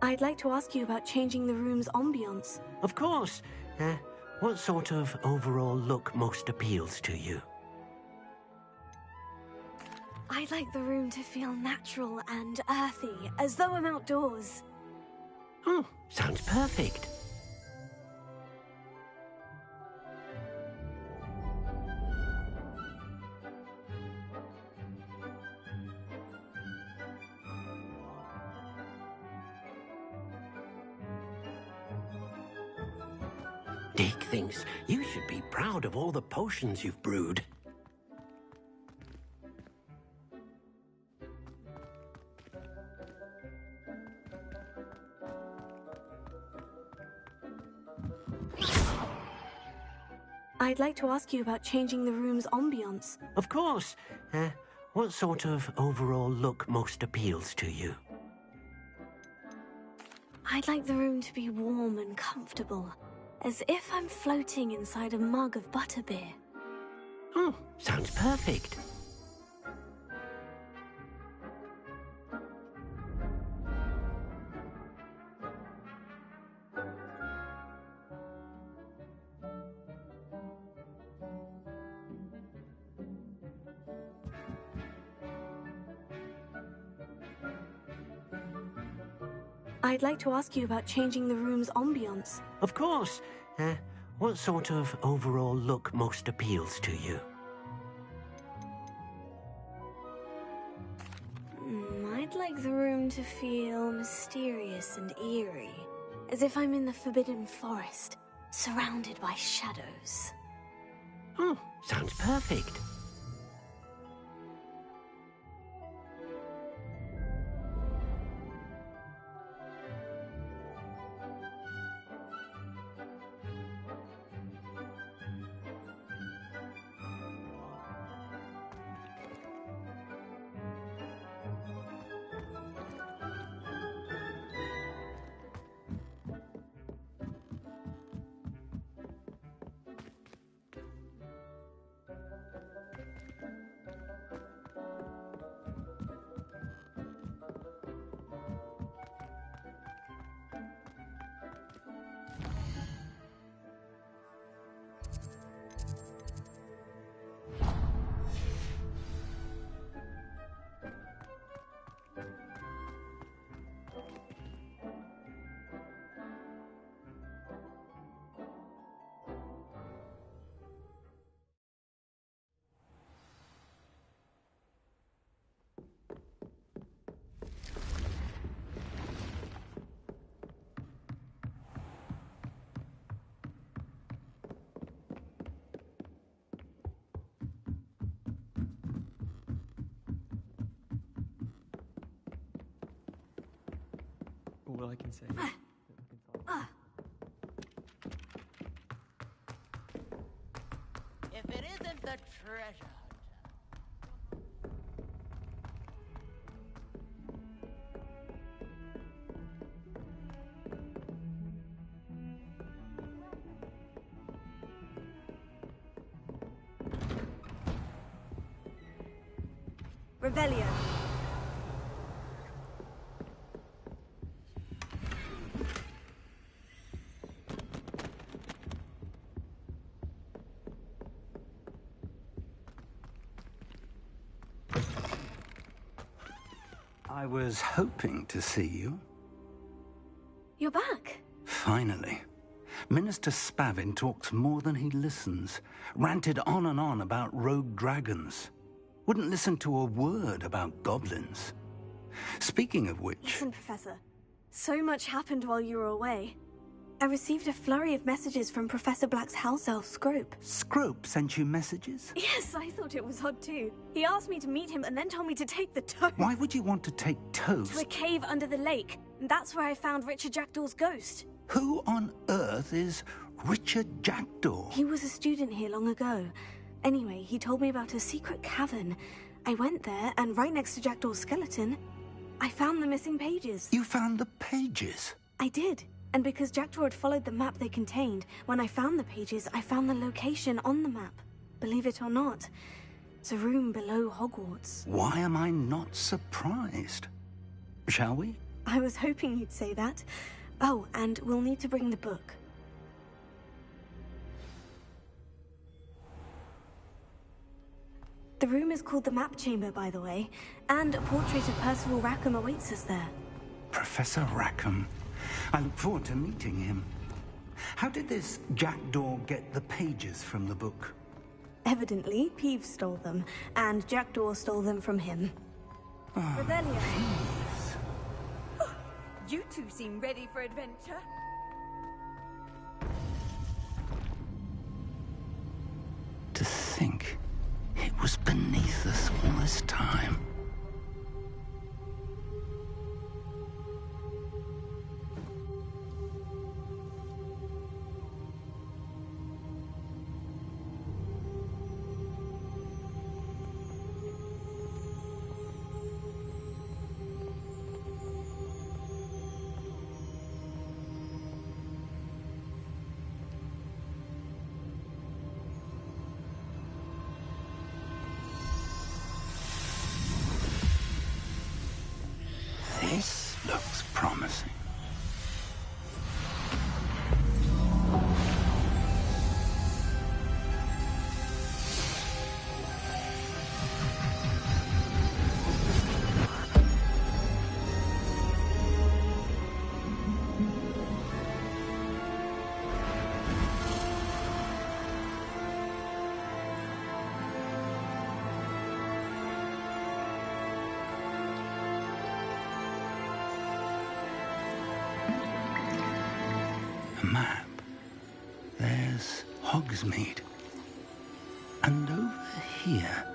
I'd like to ask you about changing the room's ambiance. Of course. What sort of overall look most appeals to you? I'd like the room to feel natural and earthy, as though I'm outdoors. Oh, sounds perfect. Dick thinks you should be proud of all the potions you've brewed. I'd like to ask you about changing the room's ambiance. Of course. What sort of overall look most appeals to you? I'd like the room to be warm and comfortable, as if I'm floating inside a mug of butterbeer. Oh, sounds perfect. I'd like to ask you about changing the room's ambiance. Of course. What sort of overall look most appeals to you? I'd like the room to feel mysterious and eerie, as if I'm in the Forbidden Forest, surrounded by shadows. Oh, sounds perfect. All I can say. If it isn't the treasure Revelio. I was hoping to see you. You're back. Finally. Minister Spavin talks more than he listens. Ranted on and on about rogue dragons. Wouldn't listen to a word about goblins. Speaking of which... Listen, Professor. So much happened while you were away. I received a flurry of messages from Professor Black's house elf, Scrope. Scrope sent you messages? Yes, I thought it was odd too. He asked me to meet him and then told me to take the toast. Why would you want to take toast? To a cave under the lake. And that's where I found Richard Jackdaw's ghost. Who on earth is Richard Jackdaw? He was a student here long ago. Anyway, he told me about a secret cavern. I went there, and right next to Jackdaw's skeleton, I found the missing pages. You found the pages? I did. And because Jackdaw had followed the map they contained, when I found the pages, I found the location on the map. Believe it or not, it's a room below Hogwarts. Why am I not surprised? Shall we? I was hoping you'd say that. Oh, and we'll need to bring the book. The room is called the Map Chamber, by the way, and a portrait of Percival Rackham awaits us there. Professor Rackham. I look forward to meeting him. How did this jackdaw get the pages from the book? Evidently, Peeves stole them, and Jackdaw stole them from him. Revelio. You two seem ready for adventure. To think it was beneath us all this time. This looks promising. Map. There's Hogsmeade. And over here,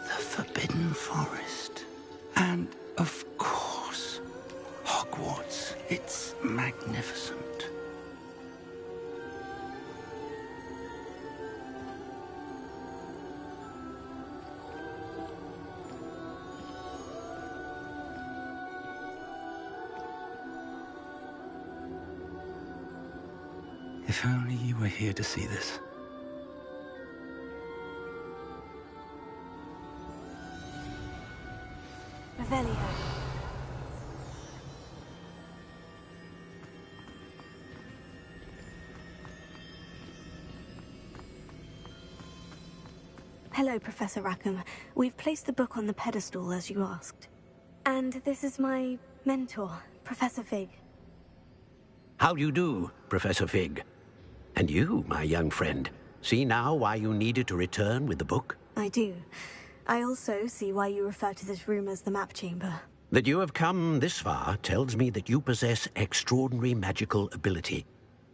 the Forbidden Forest. And, of course, Hogwarts. It's magnificent. If only you were here to see this. Revelio. Hello, Professor Rackham. We've placed the book on the pedestal as you asked. And this is my mentor, Professor Fig. How do you do, Professor Fig? And you, my young friend, see now why you needed to return with the book? I do. I also see why you refer to this room as the Map Chamber. That you have come this far tells me that you possess extraordinary magical ability,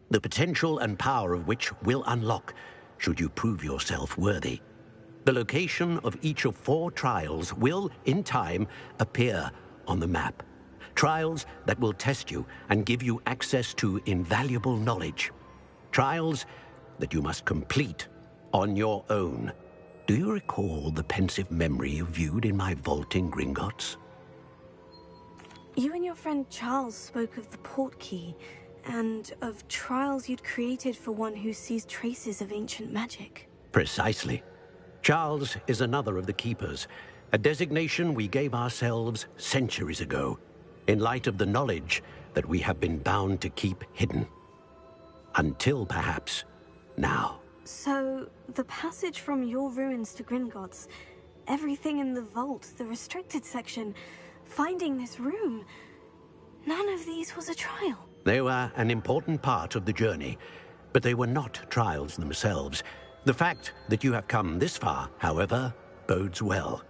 the potential and power of which will unlock should you prove yourself worthy. The location of each of 4 trials will, in time, appear on the map. Trials that will test you and give you access to invaluable knowledge. Trials that you must complete on your own. Do you recall the pensive memory you viewed in my vault in Gringotts? You and your friend Charles spoke of the portkey, and of trials you'd created for one who sees traces of ancient magic. Precisely. Charles is another of the Keepers, a designation we gave ourselves centuries ago, in light of the knowledge that we have been bound to keep hidden. Until, perhaps, now. So, the passage from your ruins to Gringotts, everything in the vault, the restricted section, finding this room, none of these was a trial. They were an important part of the journey, but they were not trials themselves. The fact that you have come this far, however, bodes well.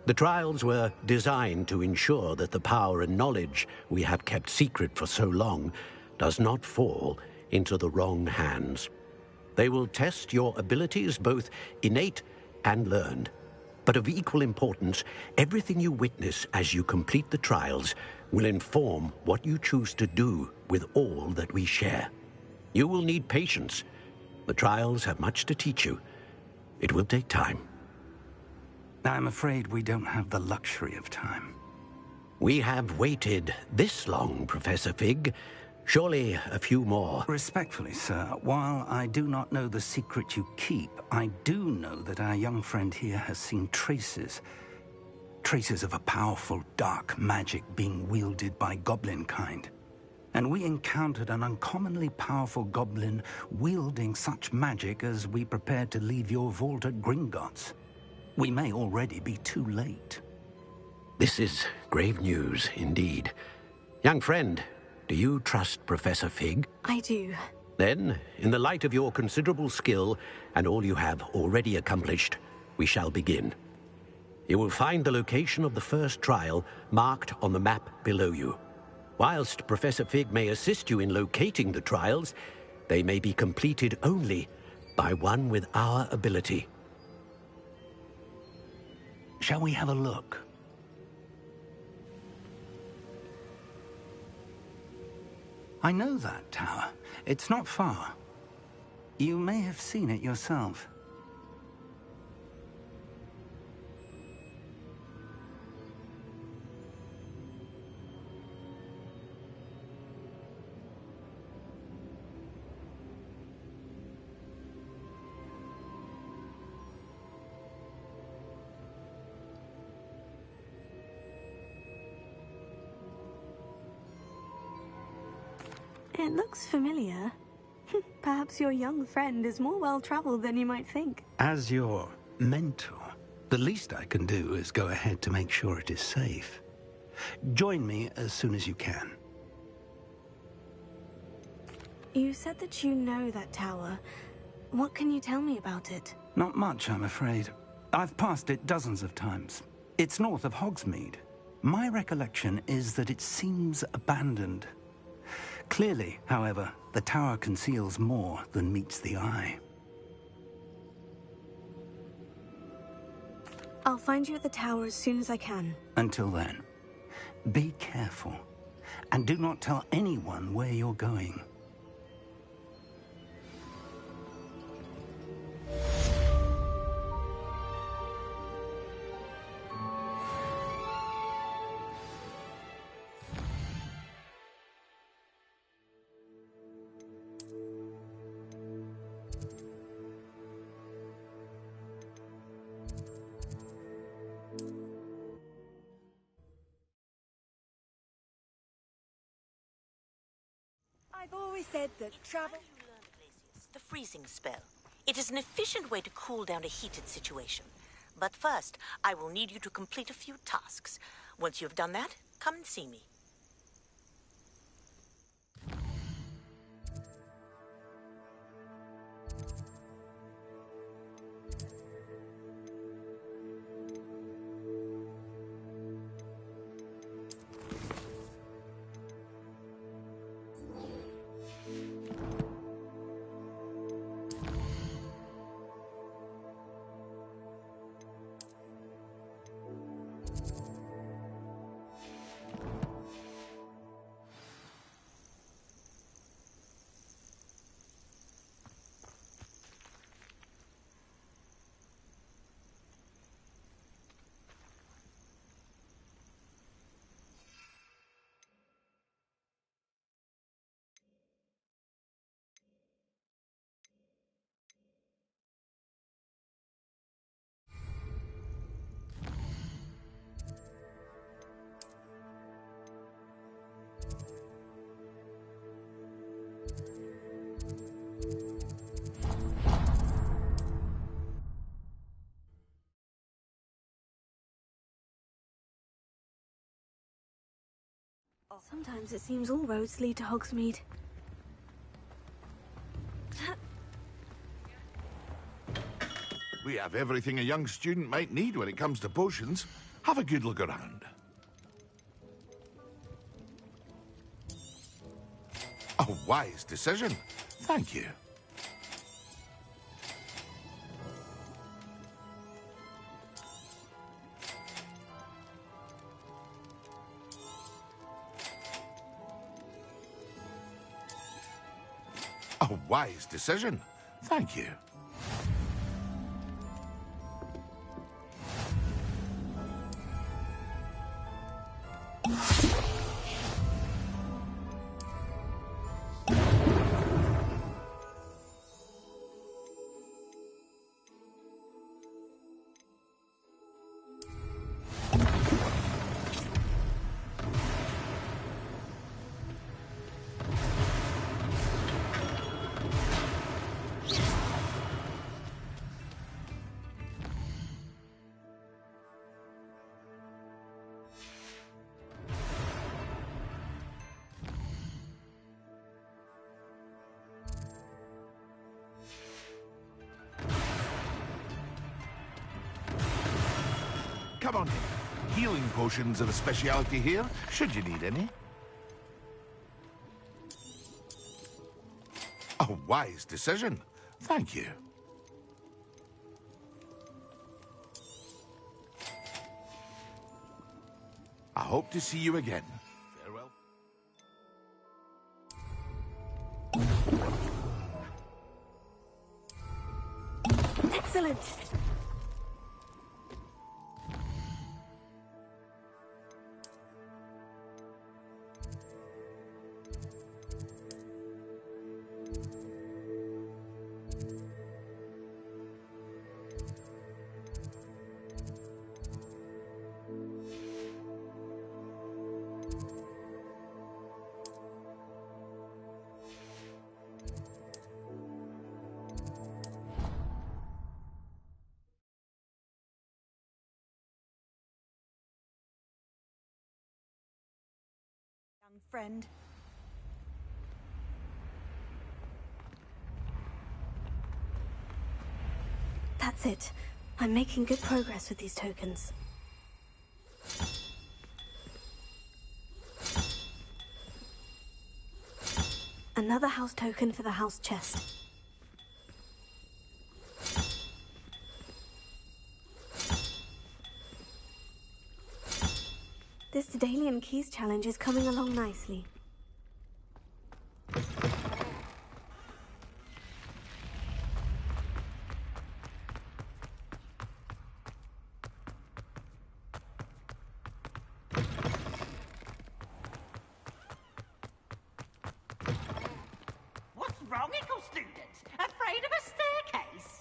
The trials were designed to ensure that the power and knowledge we have kept secret for so long does not fall into the wrong hands. They will test your abilities, both innate and learned. But of equal importance, everything you witness as you complete the trials will inform what you choose to do with all that we share. You will need patience. The trials have much to teach you. It will take time. I'm afraid we don't have the luxury of time. We have waited this long, Professor Fig. Surely a few more. Respectfully, sir, while I do not know the secret you keep, I do know that our young friend here has seen traces. traces of a powerful dark magic being wielded by goblin kind. And we encountered an uncommonly powerful goblin wielding such magic as we prepared to leave your vault at Gringotts. We may already be too late. This is grave news, indeed. Young friend, do you trust Professor Fig? I do. Then, in the light of your considerable skill and all you have already accomplished, we shall begin. You will find the location of the first trial marked on the map below you. Whilst Professor Fig may assist you in locating the trials, they may be completed only by one with our ability. Shall we have a look? I know that tower. It's not far. You may have seen it yourself. It looks familiar. Perhaps your young friend is more well-traveled than you might think. As your mentor, the least I can do is go ahead to make sure it is safe. Join me as soon as you can. You said that you know that tower. What can you tell me about it? Not much, I'm afraid. I've passed it dozens of times. It's north of Hogsmeade. My recollection is that it seems abandoned. Clearly, however, the tower conceals more than meets the eye. I'll find you at the tower as soon as I can. Until then, be careful, and do not tell anyone where you're going. I've always said that travel... The freezing spell. It is an efficient way to cool down a heated situation. But first, I will need you to complete a few tasks. Once you have done that, come and see me. Sometimes it seems all roads lead to Hogsmeade. We have everything a young student might need when it comes to potions. Have a good look around. A wise decision. Thank you. A wise decision. Thank you. Come on in. Healing potions are a speciality here, should you need any. A wise decision. Thank you. I hope to see you again. Farewell. Excellent! Friend. That's it. I'm making good progress with these tokens. Another house token for the house chest. This Daedalian Keys challenge is coming along nicely. What's wrong, Eagle students? Afraid of a staircase?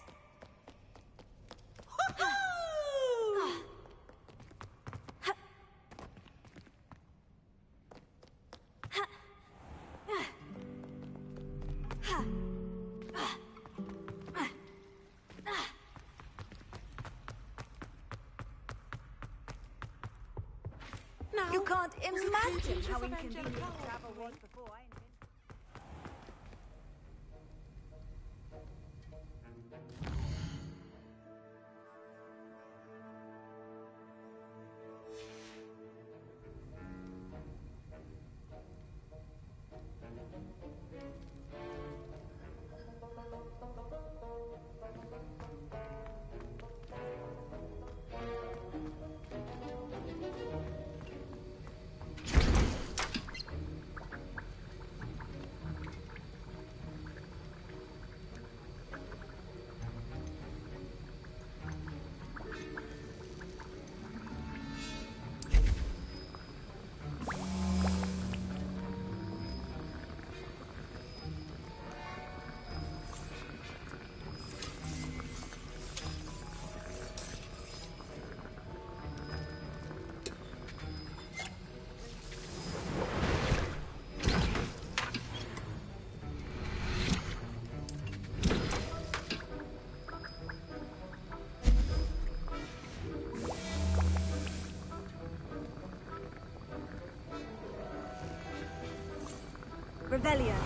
You can't imagine how inconvenient travel was before I invented. Revelio.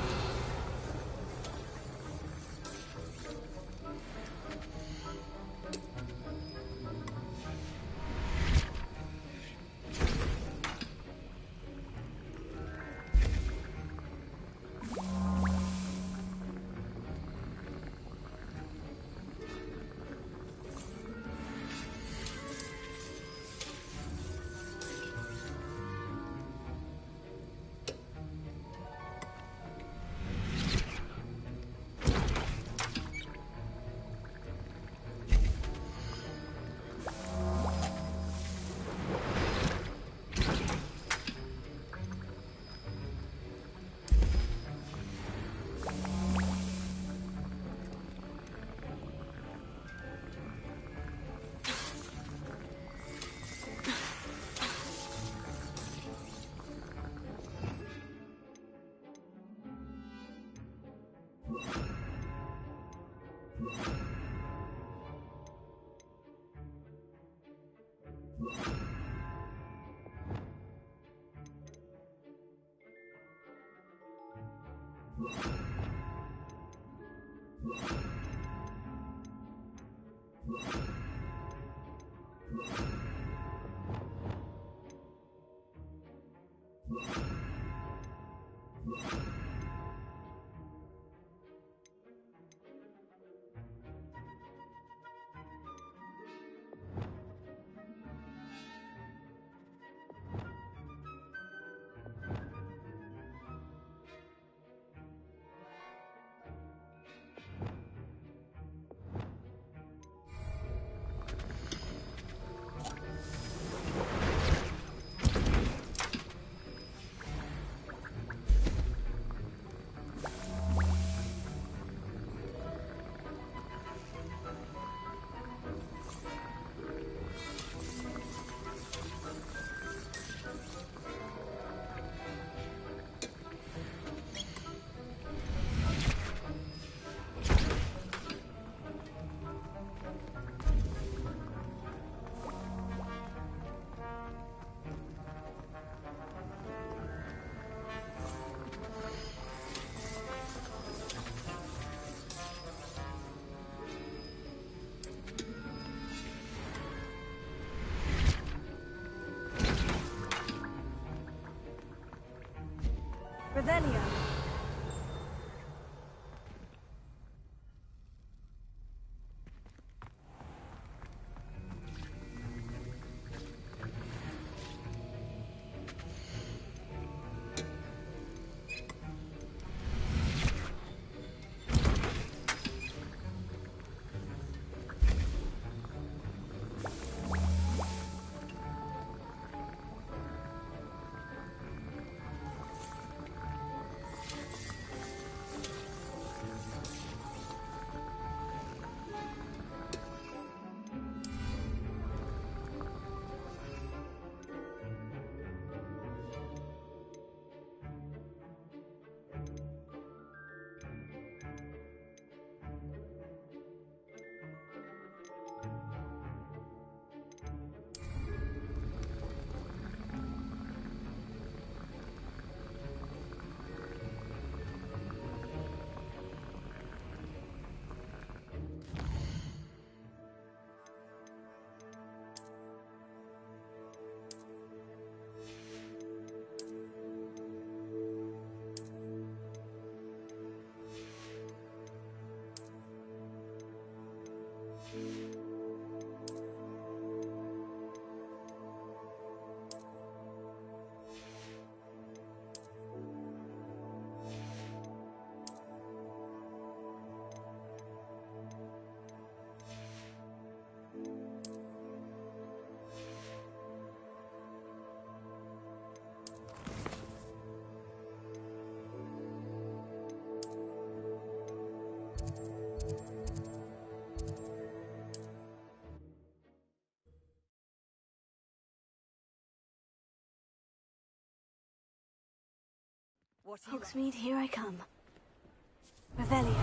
Revelio. Hogsmeade, here I come. Revelio.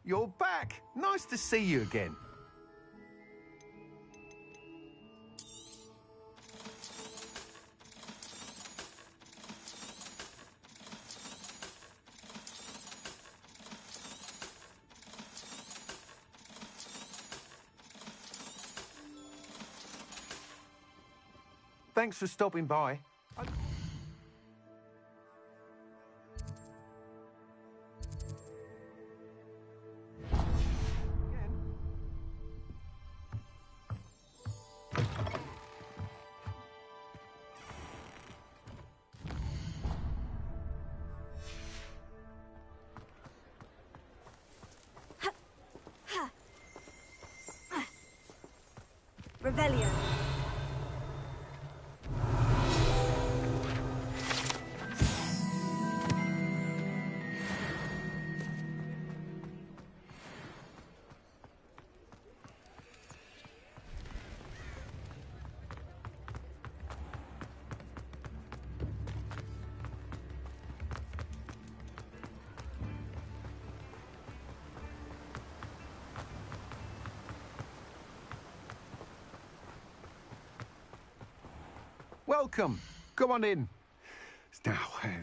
You're back! Nice to see you again. Thanks for stopping by. Revelio. Welcome. Come on in. Now,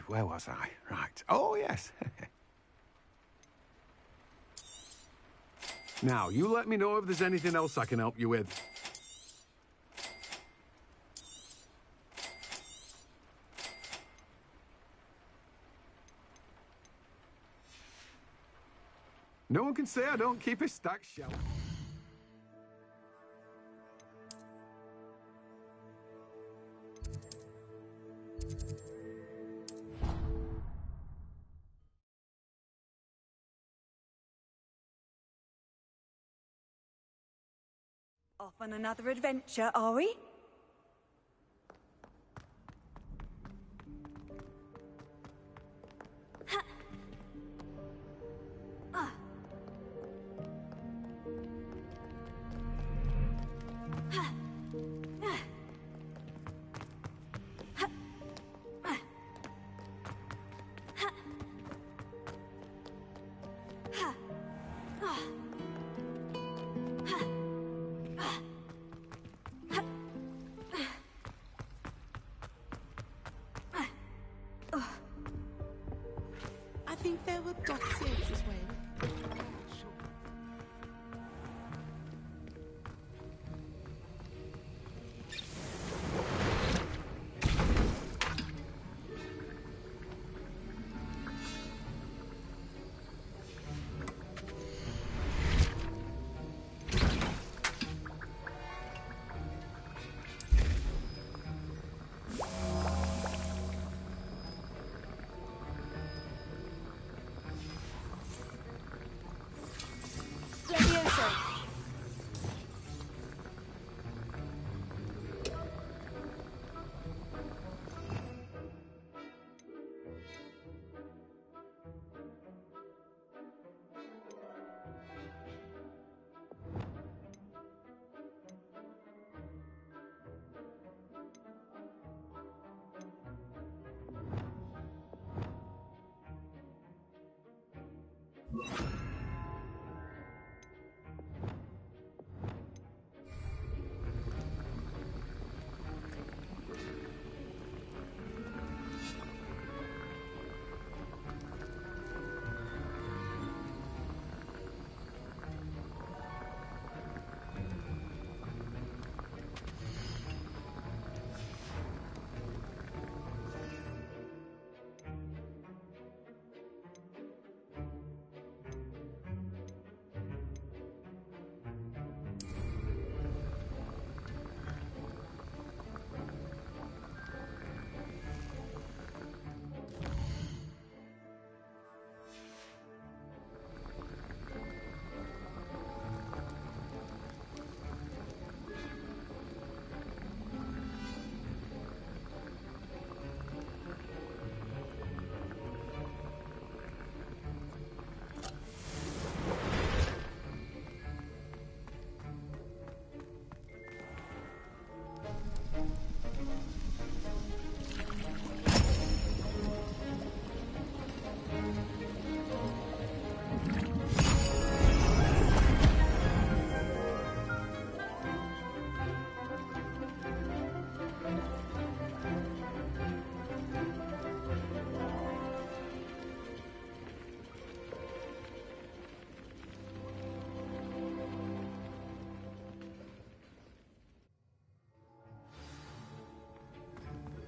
where was I? Right. Oh, yes. Now, you let me know if there's anything else I can help you with. No one can say I don't keep a stacked shelf. Off on another adventure, are we? I think there were boxes this way.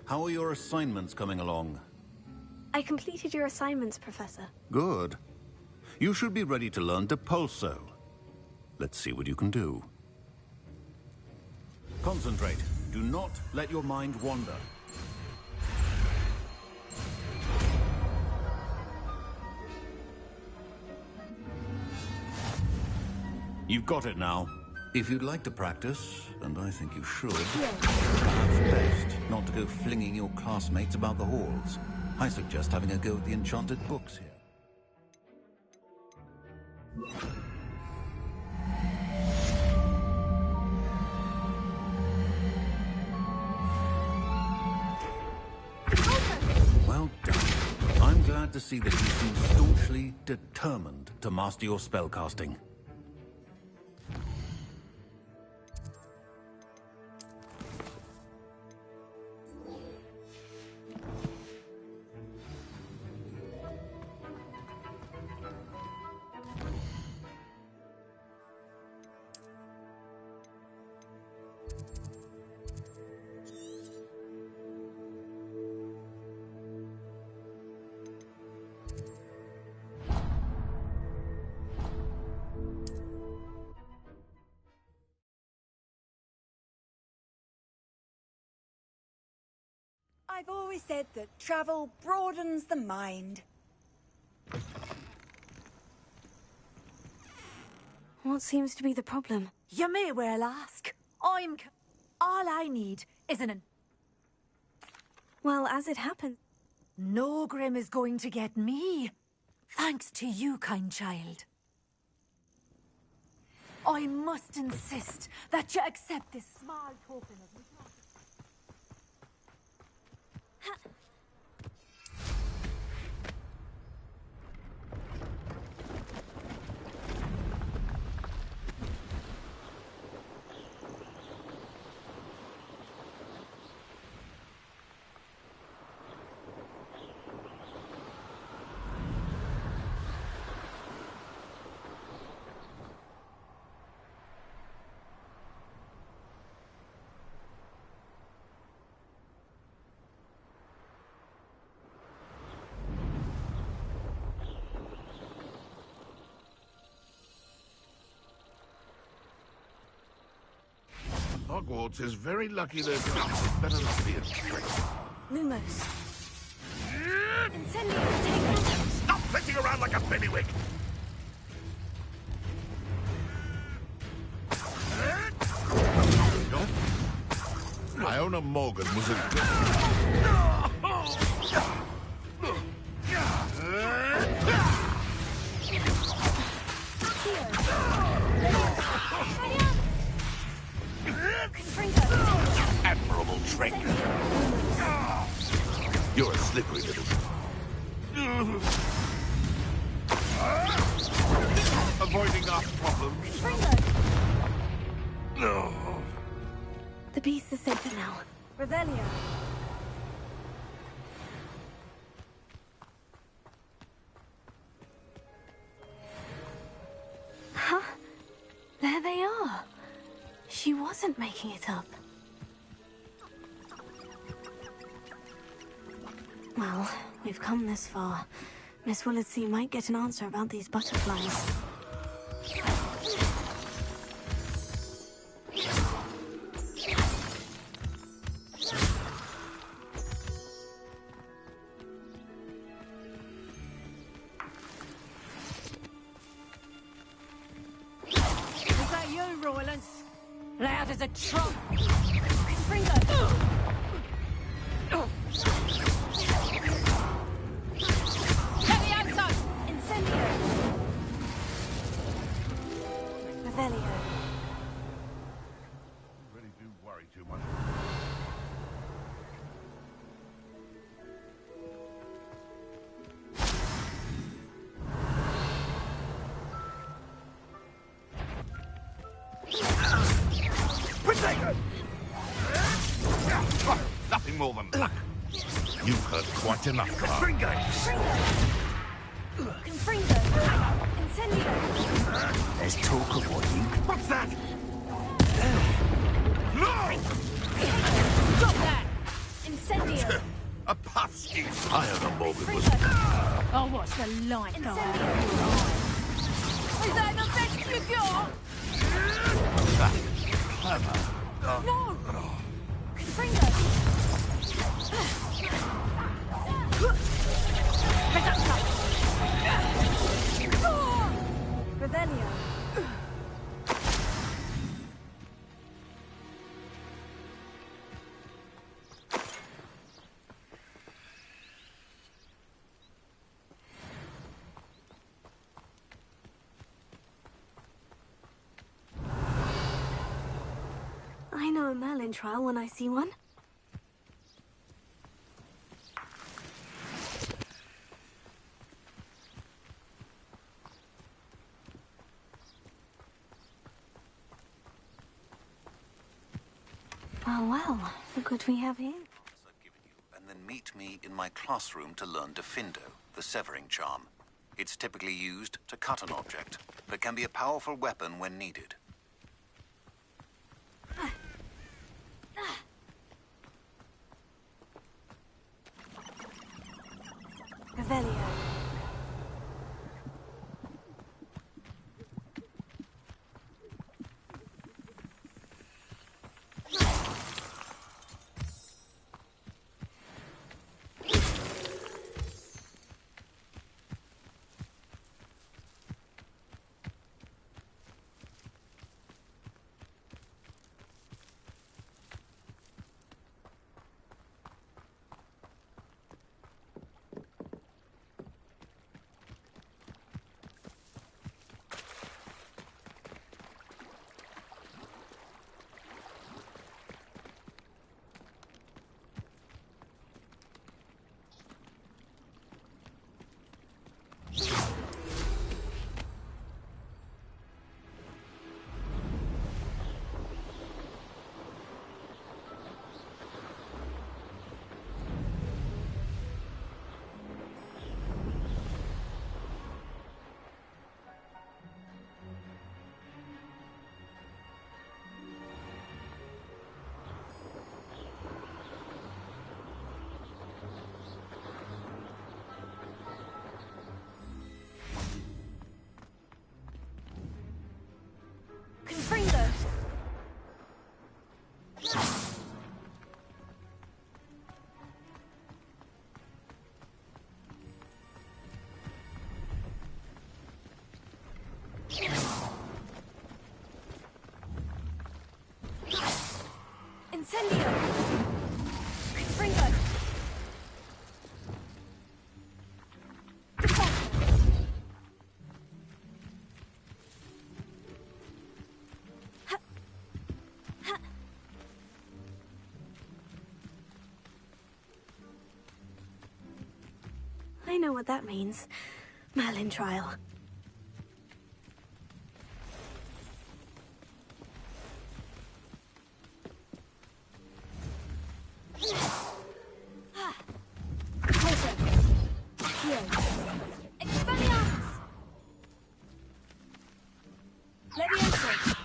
How are your assignments coming along? I completed your assignments, Professor. Good. You should be ready to learn Depulso. Let's see what you can do. Concentrate. Do not let your mind wander. You've got it now. If you'd like to practice, and I think you should, perhaps best not to go flinging your classmates about the halls. I suggest having a go at the enchanted books here. Well done. I'm glad to see that you seem staunchly determined to master your spellcasting. I've always said that travel broadens the mind. What seems to be the problem? You may well ask. All I need is an... Well, as it happens... No Grim is going to get me. Thanks to you, kind child. I must insist that you accept this small token of... Hogwarts is very lucky there's better not be a trick. Lumos. Incendio, stop flitting around like a pennywig! Iona Morgan was a good... Admirable trick. You're a slippery little... Avoiding our problems. No. The beast is safer now. Revelio. Huh? There they are. She wasn't making it up. Well, we've come this far. Miss Willardsea might get an answer about these butterflies. Is that you, Roylance? Loud as a trump. Really do worry too much. Nothing more than luck. You've heard quite enough, Confringo! Confringo! Incendio! There's talk of what you... What's that? Stop that! Incendio! A puff scheme. Iona Morgan was... Oh, what's the light go out? Is that the best you got? That is clever. No! Confringo! Revelio. I know a Merlin trial when I see one. Well, look what we have here. And then meet me in my classroom to learn Diffindo, the severing charm. It's typically used to cut an object, but can be a powerful weapon when needed. Revelio. Incendio! Confringo! I know what that means. Merlin trial. Expelliarmus! Leviosa!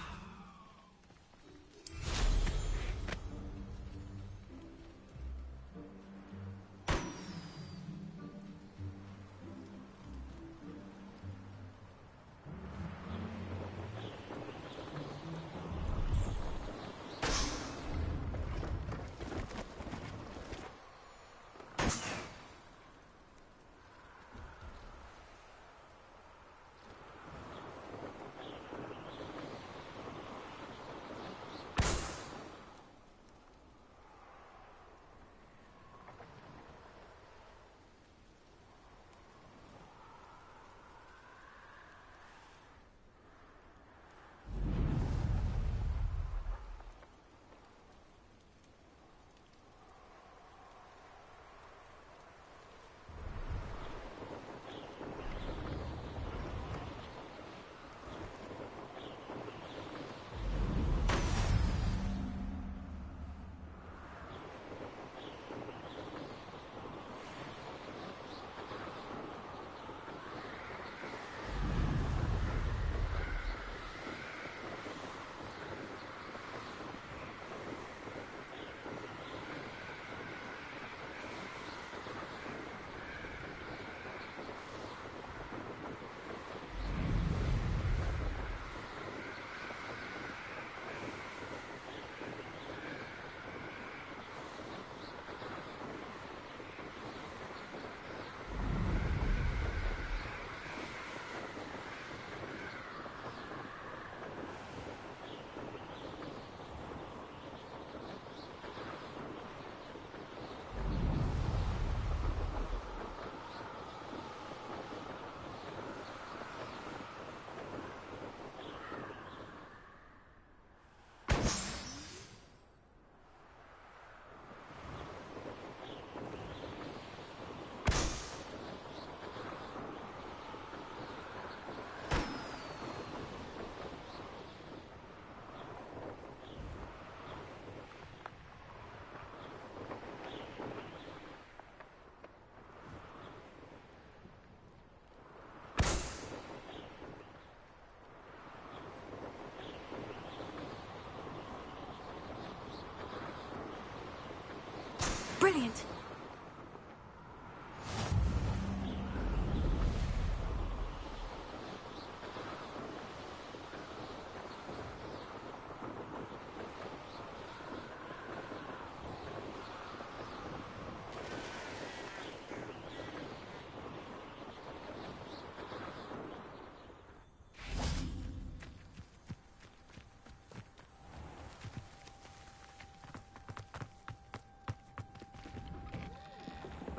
Brilliant!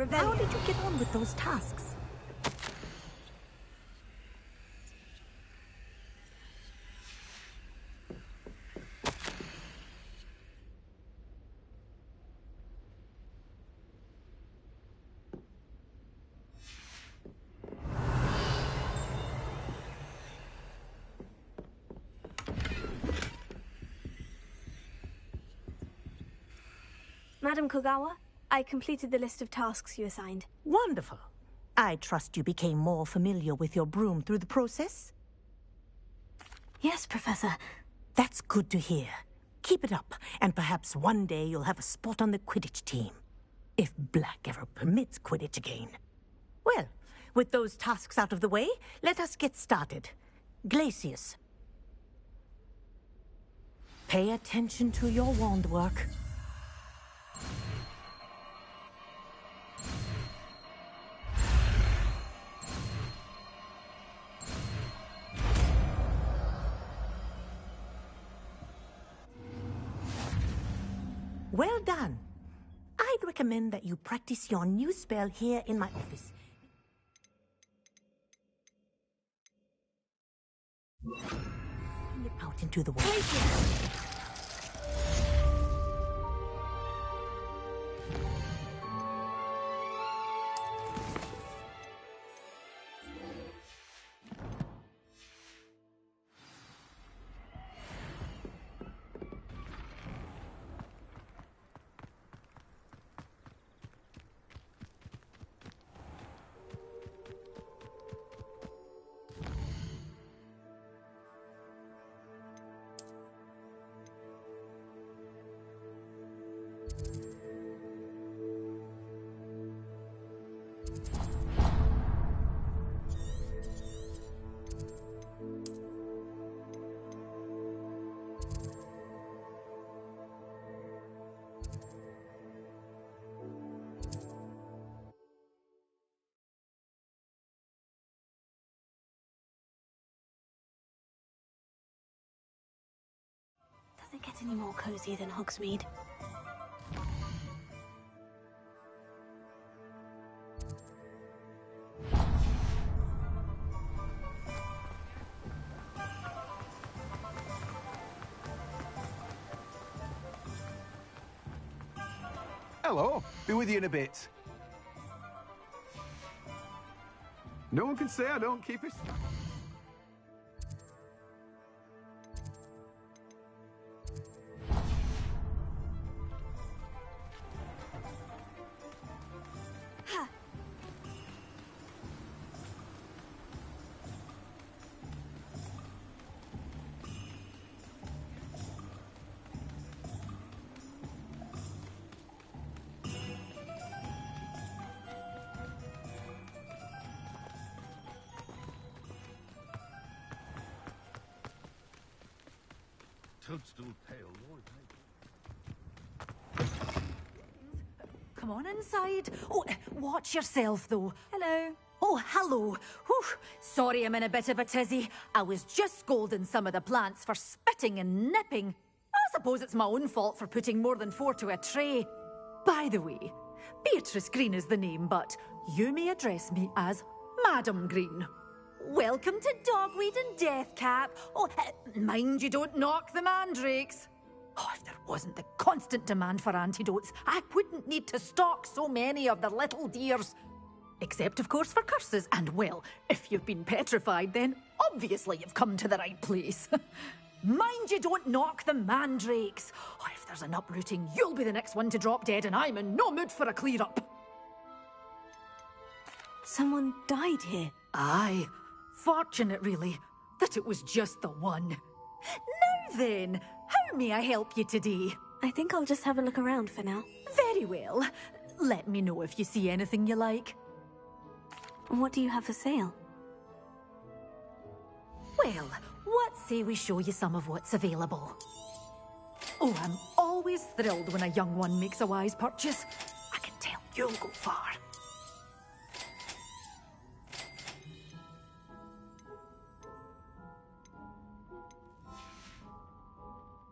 How did you get on with those tasks? Madam Kogawa, I completed the list of tasks you assigned. Wonderful. I trust you became more familiar with your broom through the process? Yes, Professor. That's good to hear. Keep it up, and perhaps one day you'll have a spot on the Quidditch team. If Black ever permits Quidditch again. Well, with those tasks out of the way, let us get started. Glacius. Pay attention to your wand work. done. I'd recommend that you practice your new spell here in my office. Bring it out into the world. Does it get any more cozy than Hogsmeade? Hello. Be with you in a bit. No one can say I don't keep it. Toadstool tail, Lord. Come on inside. Oh, watch yourself, though. Hello. Oh, hello. Whew. Sorry I'm in a bit of a tizzy. I was just scolding some of the plants for spitting and nipping. I suppose it's my own fault for putting more than 4 to a tray. By the way, Beatrice Green is the name, but you may address me as Madam Green. Welcome to Dogweed and Deathcap. Oh, mind you don't knock the mandrakes. Oh, if there wasn't the constant demand for antidotes, I wouldn't need to stock so many of the little dears. Except, of course, for curses. And, well, if you've been petrified, then obviously you've come to the right place. Mind you don't knock the mandrakes. Oh, if there's an uprooting, you'll be the next one to drop dead, and I'm in no mood for a clear-up. Someone died here. Aye. Fortunate, really, that it was just the one. Now then, how may I help you today? I think I'll just have a look around for now. Very well. Let me know if you see anything you like. What do you have for sale? Well, what say we show you some of what's available? Oh, I'm always thrilled when a young one makes a wise purchase. I can tell you'll go far.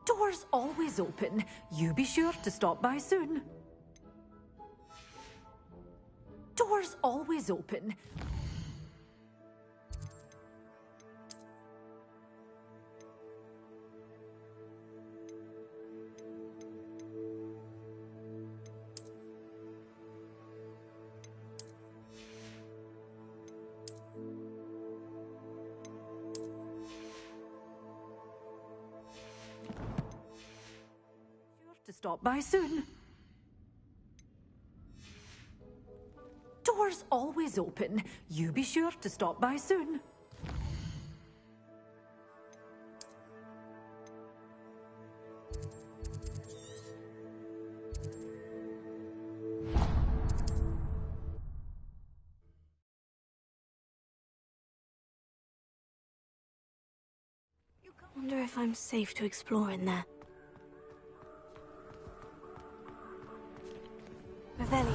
Doors always open. You be sure to stop by soon. Doors always open. To stop by soon. Doors always open. You be sure to stop by soon. I wonder if I'm safe to explore in there. Revelio.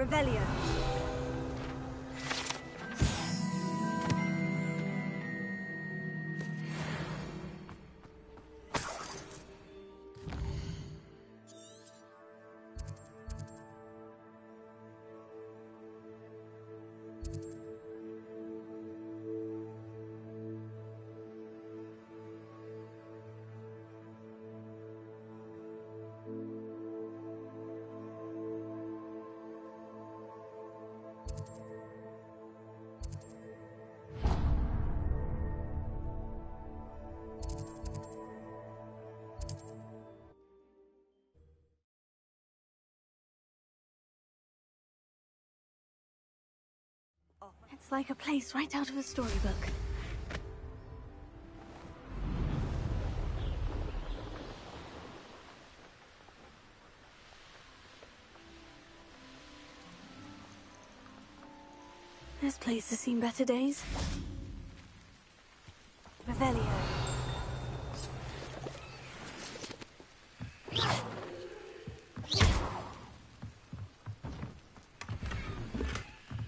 Revelio. It's like a place right out of a storybook. This place has seen better days. Revelio.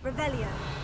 Revelio.